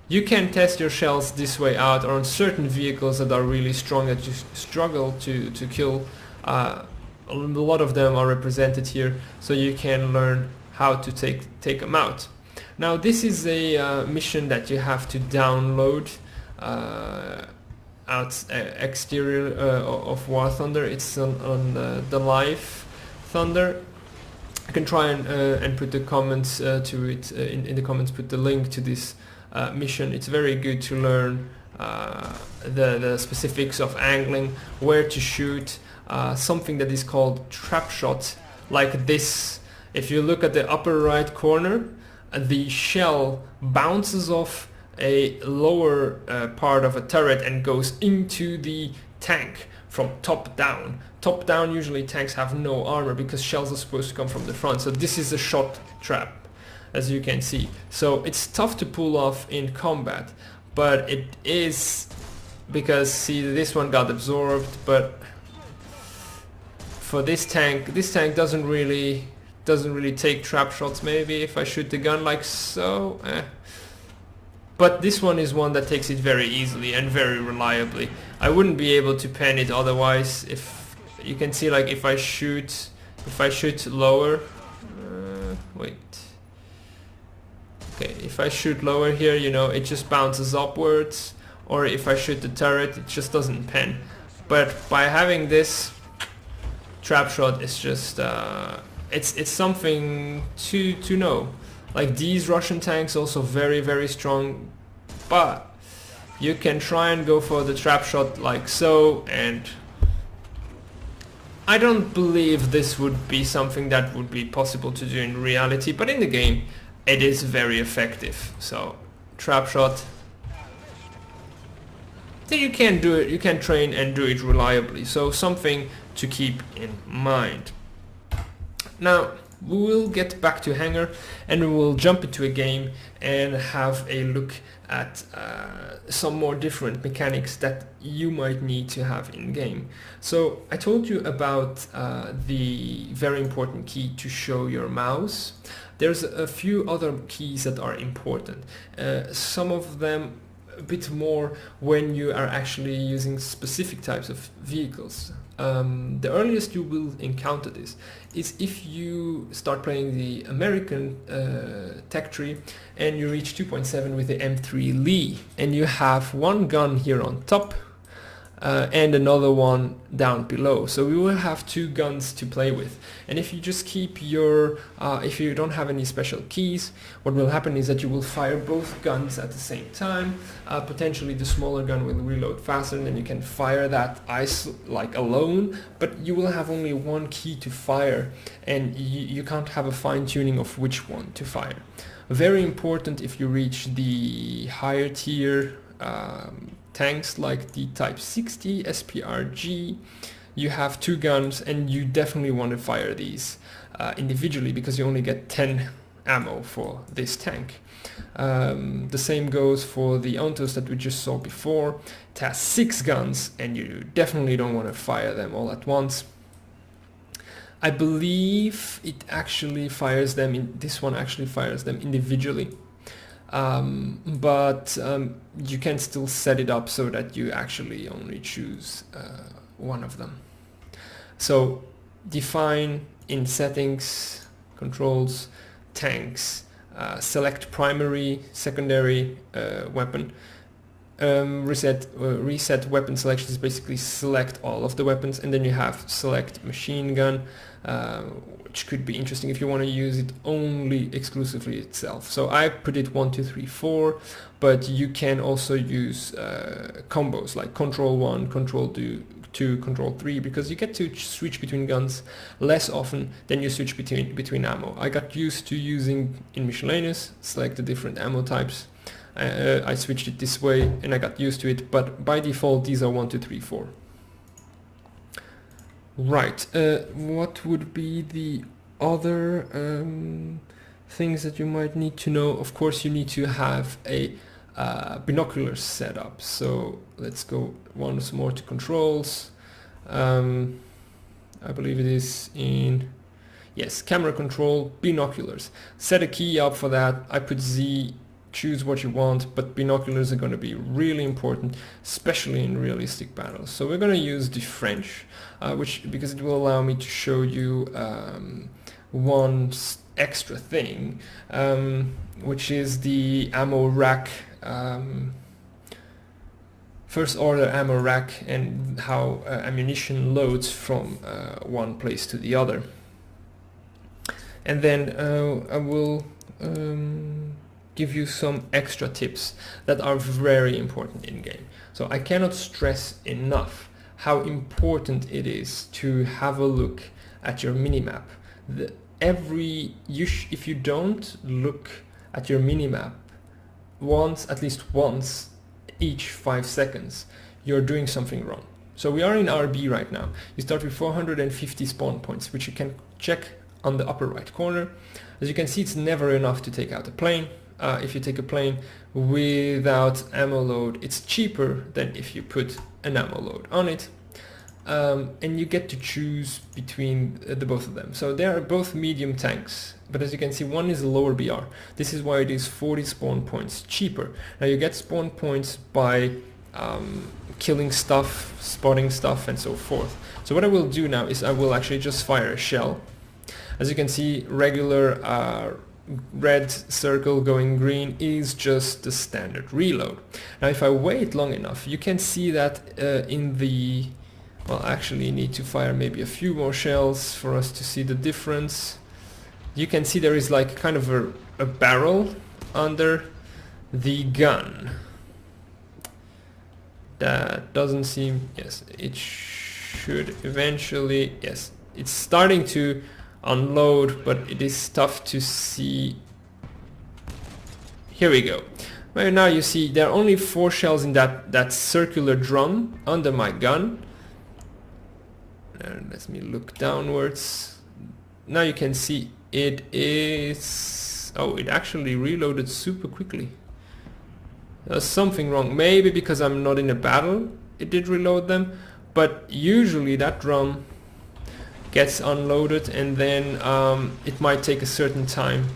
you can test your shells this way out, or on certain vehicles that are really strong that you struggle to kill. A lot of them are represented here, so you can learn how to take them out. Now this is a mission that you have to download exterior of War Thunder. It's on the live Thunder. I can try and put the comments to it in the comments. Put the link to this mission. It's very good to learn the specifics of angling, where to shoot, something that is called trap shot, like this. If you look at the upper right corner, the shell bounces off a lower part of a turret and goes into the tank from top down. Top down, usually tanks have no armor because shells are supposed to come from the front. So this is a shot trap, as you can see. So it's tough to pull off in combat, but it is, because see, this one got absorbed, but for this tank doesn't really take trap shots. Maybe if I shoot the gun like so, but this one is one that takes it very easily and very reliably. I wouldn't be able to pen it otherwise. If you can see, like if I shoot lower, wait, okay, if I shoot lower here, you know, it just bounces upwards, or if I shoot the turret, it just doesn't pen. But by having this trap shot, it's just it's something to know. Like these Russian tanks also very strong, but you can try and go for the trap shot like so, and I don't believe this would be something that would be possible to do in reality, but in the game it is very effective. So trap shot, then you can do it, you can train and do it reliably, so something to keep in mind. Now we will get back to Hangar and we will jump into a game and have a look at some more different mechanics that you might need to have in game. So I told you about the very important key to show your mouse. There's a few other keys that are important. Some of them a bit more when you are actually using specific types of vehicles. The earliest you will encounter this is if you start playing the American tech tree and you reach 2.7 with the M3 Lee, and you have one gun here on top and another one down below. So we will have two guns to play with, and if you just keep your if you don't have any special keys, what will happen is that you will fire both guns at the same time. Potentially the smaller gun will reload faster, and then you can fire that like alone, but you will have only one key to fire, and you can't have a fine-tuning of which one to fire. Very important if you reach the higher tier tanks like the Type 60 SPRG. You have two guns, and you definitely want to fire these individually, because you only get 10 ammo for this tank. The same goes for the Ontos that we just saw before. It has 6 guns, and you definitely don't want to fire them all at once. I believe it actually fires them this one actually fires them individually. But you can still set it up so that you actually only choose one of them. So define in settings, controls, tanks, select primary, secondary weapon. reset weapon selection is basically select all of the weapons, and then you have select machine gun, which could be interesting if you want to use it only exclusively itself. So I put it 1, 2, 3, 4, but you can also use combos like control 1, control 2, control 3, because you get to switch between guns less often than you switch between ammo. I got used to using in miscellaneous, select the different ammo types. I switched it this way and I got used to it, but by default these are 1, 2, 3, 4. Right, what would be the other things that you might need to know? Of course you need to have a binocular setup. So let's go once more to controls. I believe it is in, yes, camera control, binoculars. Set a key up for that. I put Z, choose what you want, but binoculars are going to be really important, especially in realistic battles. So we're going to use the French, because it will allow me to show you one extra thing, which is the ammo rack, first order ammo rack, and how ammunition loads from one place to the other. And then I will give you some extra tips that are very important in game. So I cannot stress enough how important it is to have a look at your minimap. If you don't look at your minimap at least once each 5 seconds, you're doing something wrong. So we are in RB right now. You start with 450 spawn points, which you can check on the upper right corner. As you can see, it's never enough to take out a plane. If you take a plane without ammo load, it's cheaper than if you put an ammo load on it. And you get to choose between the both of them. So they are both medium tanks, but as you can see, one is a lower BR. This is why it is 40 spawn points cheaper. Now you get spawn points by killing stuff, spotting stuff, and so forth. So what I will do now is I will actually just fire a shell. As you can see, regular red circle going green is just the standard reload. Now if I wait long enough, you can see that in the, well, actually you need to fire maybe a few more shells for us to see the difference. You can see there is like kind of a barrel under the gun. That doesn't seem, yes, it should eventually, yes, it's starting to unload, but it is tough to see. Here we go. Right now you see there are only 4 shells in that circular drum under my gun. Let me look downwards. Now you can see it is, oh, it actually reloaded super quickly. There's something wrong, maybe because I'm not in a battle it did reload them, but usually that drum gets unloaded and then it might take a certain time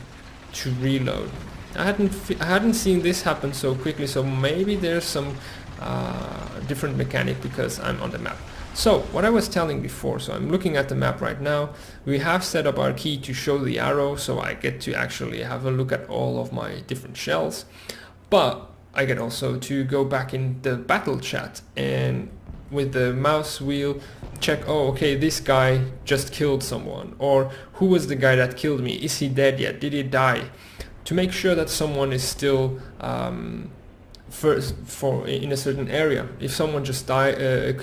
to reload. I hadn't seen this happen so quickly, so maybe there's some different mechanic because I'm on the map. So what I was telling before, so I'm looking at the map right now. We have set up our key to show the arrow, so I get to actually have a look at all of my different shells, but I get also to go back in the battle chat and with the mouse wheel check, oh okay, this guy just killed someone, or who was the guy that killed me, is he dead yet, did he die, to make sure that someone is still in a certain area. If someone just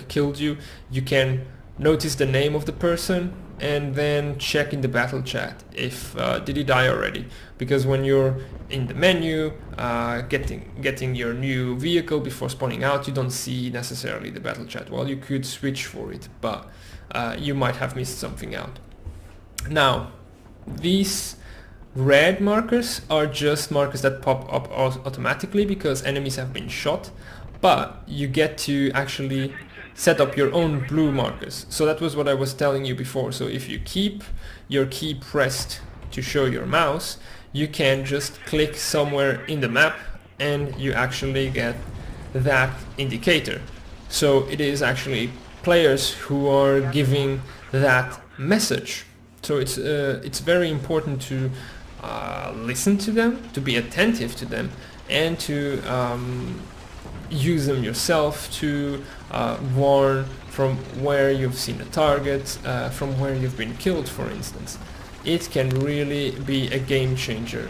killed you, you can notice the name of the person and then check in the battle chat if did he die already, because when you're in the menu getting your new vehicle before spawning out, you don't see necessarily the battle chat. Well, you could switch for it, but you might have missed something out. Now these red markers are just markers that pop up automatically because enemies have been shot, but you get to actually set up your own blue markers. So that was what I was telling you before. So if you keep your key pressed to show your mouse, you can just click somewhere in the map and you actually get that indicator. So it is actually players who are giving that message. So it's very important to listen to them, to be attentive to them, and to use them yourself to warn from where you've seen a target, from where you've been killed, for instance. It can really be a game changer.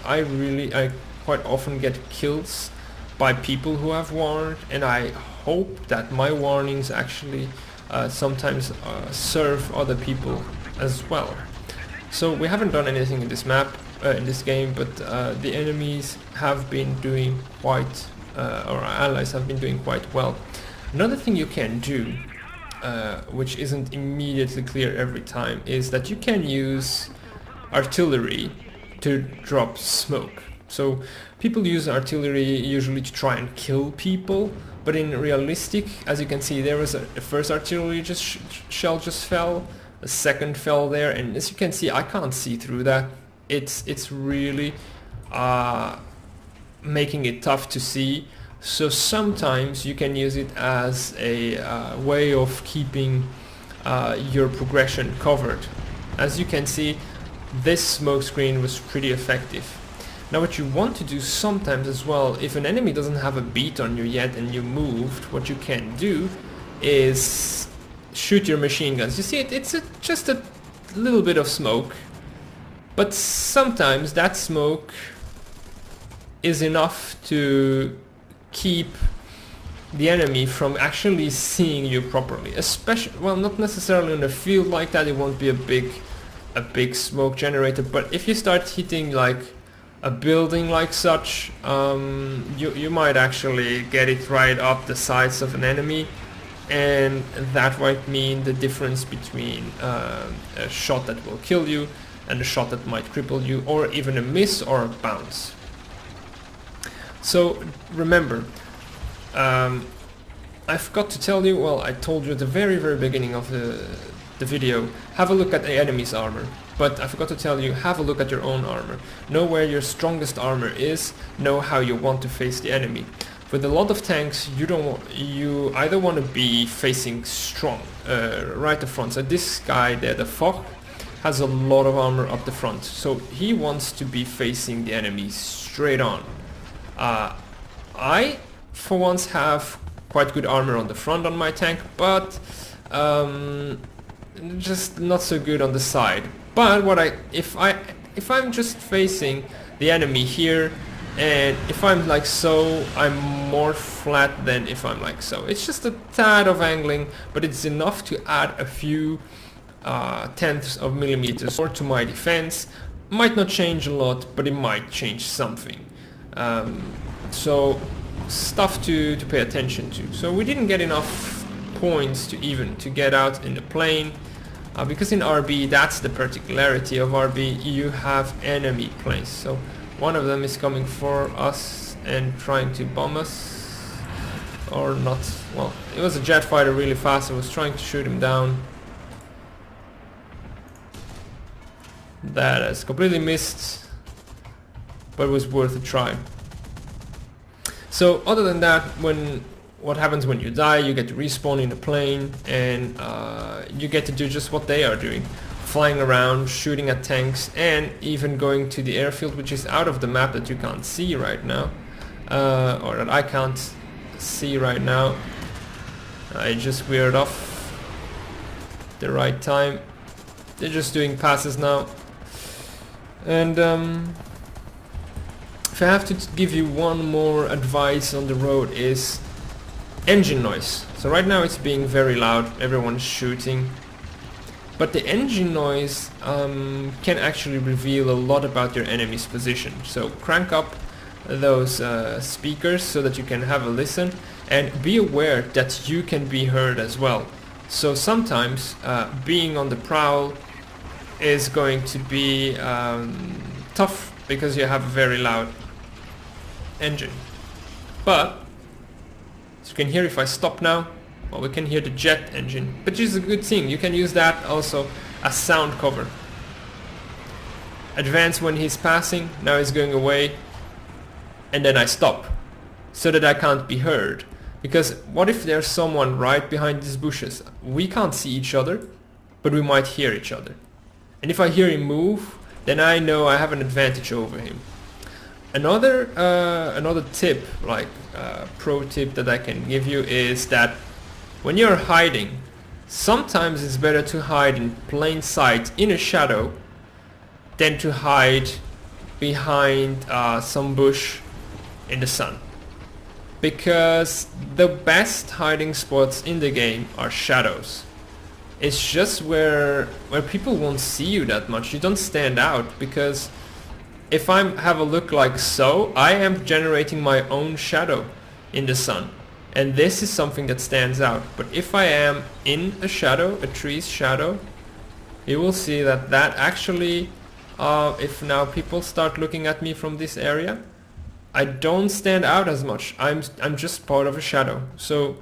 I quite often get kills by people who have warned, and I hope that my warnings actually sometimes serve other people as well. So we haven't done anything in this map, in this game, but the enemies have been doing quite, or our allies have been doing quite well. Another thing you can do, which isn't immediately clear every time, is that you can use artillery to drop smoke. So people use artillery usually to try and kill people, but in realistic, as you can see, there was the first artillery shell just fell, the second fell there, and as you can see, I can't see through that. It's really making it tough to see. So sometimes you can use it as a way of keeping your progression covered. As you can see, this smoke screen was pretty effective. Now what you want to do sometimes as well, if an enemy doesn't have a beat on you yet and you moved, what you can do is shoot your machine guns. You see, it's just a little bit of smoke, but sometimes that smoke is enough to keep the enemy from actually seeing you properly. Especially, well, not necessarily in a field like that, it won't be a big smoke generator, but if you start hitting like a building like such, you might actually get it right up the sides of an enemy, and that might mean the difference between a shot that will kill you and a shot that might cripple you, or even a miss or a bounce. So remember, I forgot to tell you, well, I told you at the very beginning of the video, have a look at the enemy's armor. But I forgot to tell you, have a look at your own armor. Know where your strongest armor is, know how you want to face the enemy. With a lot of tanks, you either want to be facing strong, right up front. So this guy there, the Fog, has a lot of armor up the front. So he wants to be facing the enemy straight on. I, for once, have quite good armor on the front on my tank, but just not so good on the side. But if I'm just facing the enemy here, and if I'm like so, I'm more flat than if I'm like so. It's just a tad of angling, but it's enough to add a few tenths of millimeters more to my defense. Might not change a lot, but it might change something. So stuff to pay attention to. So we didn't get enough points to get out in the plane, because in RB, that's the particularity of RB, you have enemy planes. So one of them is coming for us and trying to bomb us, or not. Well, it was a jet fighter really fast. I was trying to shoot him down. That has completely missed, but it was worth a try. So other than that, what happens when you die, you get to respawn in a plane, and you get to do just what they are doing. Flying around, shooting at tanks, and even going to the airfield, which is out of the map that you can't see right now, or that I can't see right now. I just veered off the right time. They're just doing passes now. And if I have to give you one more advice on the road, is engine noise. So right now it's being very loud, everyone's shooting. But the engine noise can actually reveal a lot about your enemy's position. So crank up those speakers so that you can have a listen, and be aware that you can be heard as well. So sometimes being on the prowl is going to be tough because you have a very loud engine. But as you can hear, if I stop now, well, we can hear the jet engine, which is a good thing. You can use that also as sound cover. Advance when he's passing, now he's going away, and then I stop so that I can't be heard. Because what if there's someone right behind these bushes? We can't see each other, but we might hear each other. And if I hear him move, then I know I have an advantage over him. Another tip, like pro tip that I can give you, is that when you're hiding, sometimes it's better to hide in plain sight in a shadow than to hide behind some bush in the sun. Because the best hiding spots in the game are shadows. It's just where people won't see you that much. You don't stand out, because if I have a look like so, I am generating my own shadow in the sun. And this is something that stands out. But if I am in a shadow, a tree's shadow, you will see that actually, if now people start looking at me from this area, I don't stand out as much. I'm just part of a shadow. So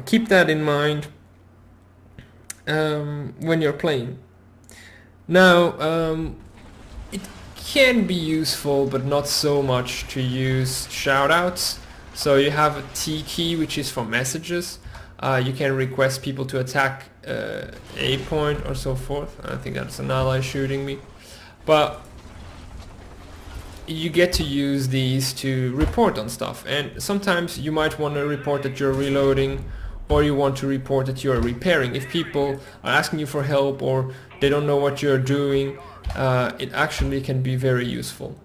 keep that in mind when you're playing. Now, it can be useful, but not so much, to use shoutouts. So you have a T key, which is for messages. You can request people to attack a point or so forth. I think that's an ally shooting me. But you get to use these to report on stuff, and sometimes you might want to report that you're reloading, or you want to report that you're repairing. If people are asking you for help or they don't know what you're doing, it actually can be very useful.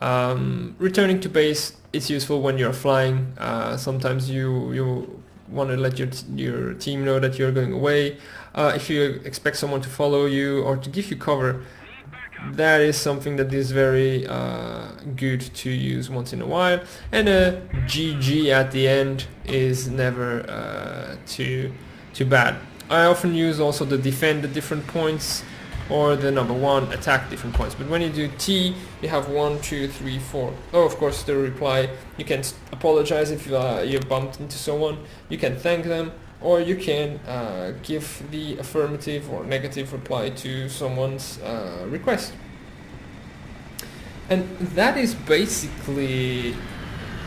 Returning to base is useful when you're flying. Sometimes you want to let your team know that you're going away. If you expect someone to follow you or to give you cover, that is something that is very good to use once in a while. And a GG at the end is never too bad. I often use also the defend at different points, or the number 1 attack different points. But when you do T, you have 1, 2, 3, 4. Oh, of course, the reply. You can apologize if you bumped into someone. You can thank them, or you can give the affirmative or negative reply to someone's request. And that is basically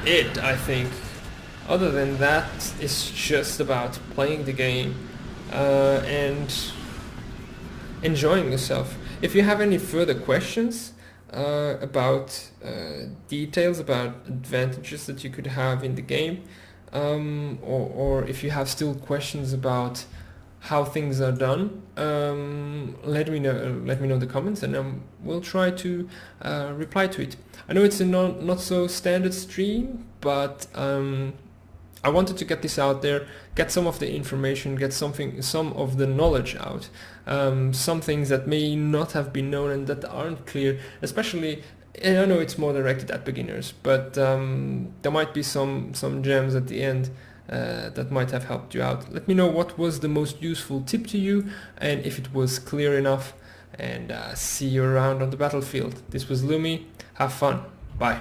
it, I think. Other than that, it's just about playing the game and enjoying yourself. If you have any further questions about details, about advantages that you could have in the game, or if you have still questions about how things are done, let me know in the comments, and we'll try to reply to it. I know it's a not so standard stream, but I wanted to get this out there, get some of the information, get some of the knowledge out, some things that may not have been known and that aren't clear, especially. And I know it's more directed at beginners, but there might be some gems at the end that might have helped you out. Let me know what was the most useful tip to you, and if it was clear enough, and see you around on the battlefield. This was Lumi. Have fun. Bye.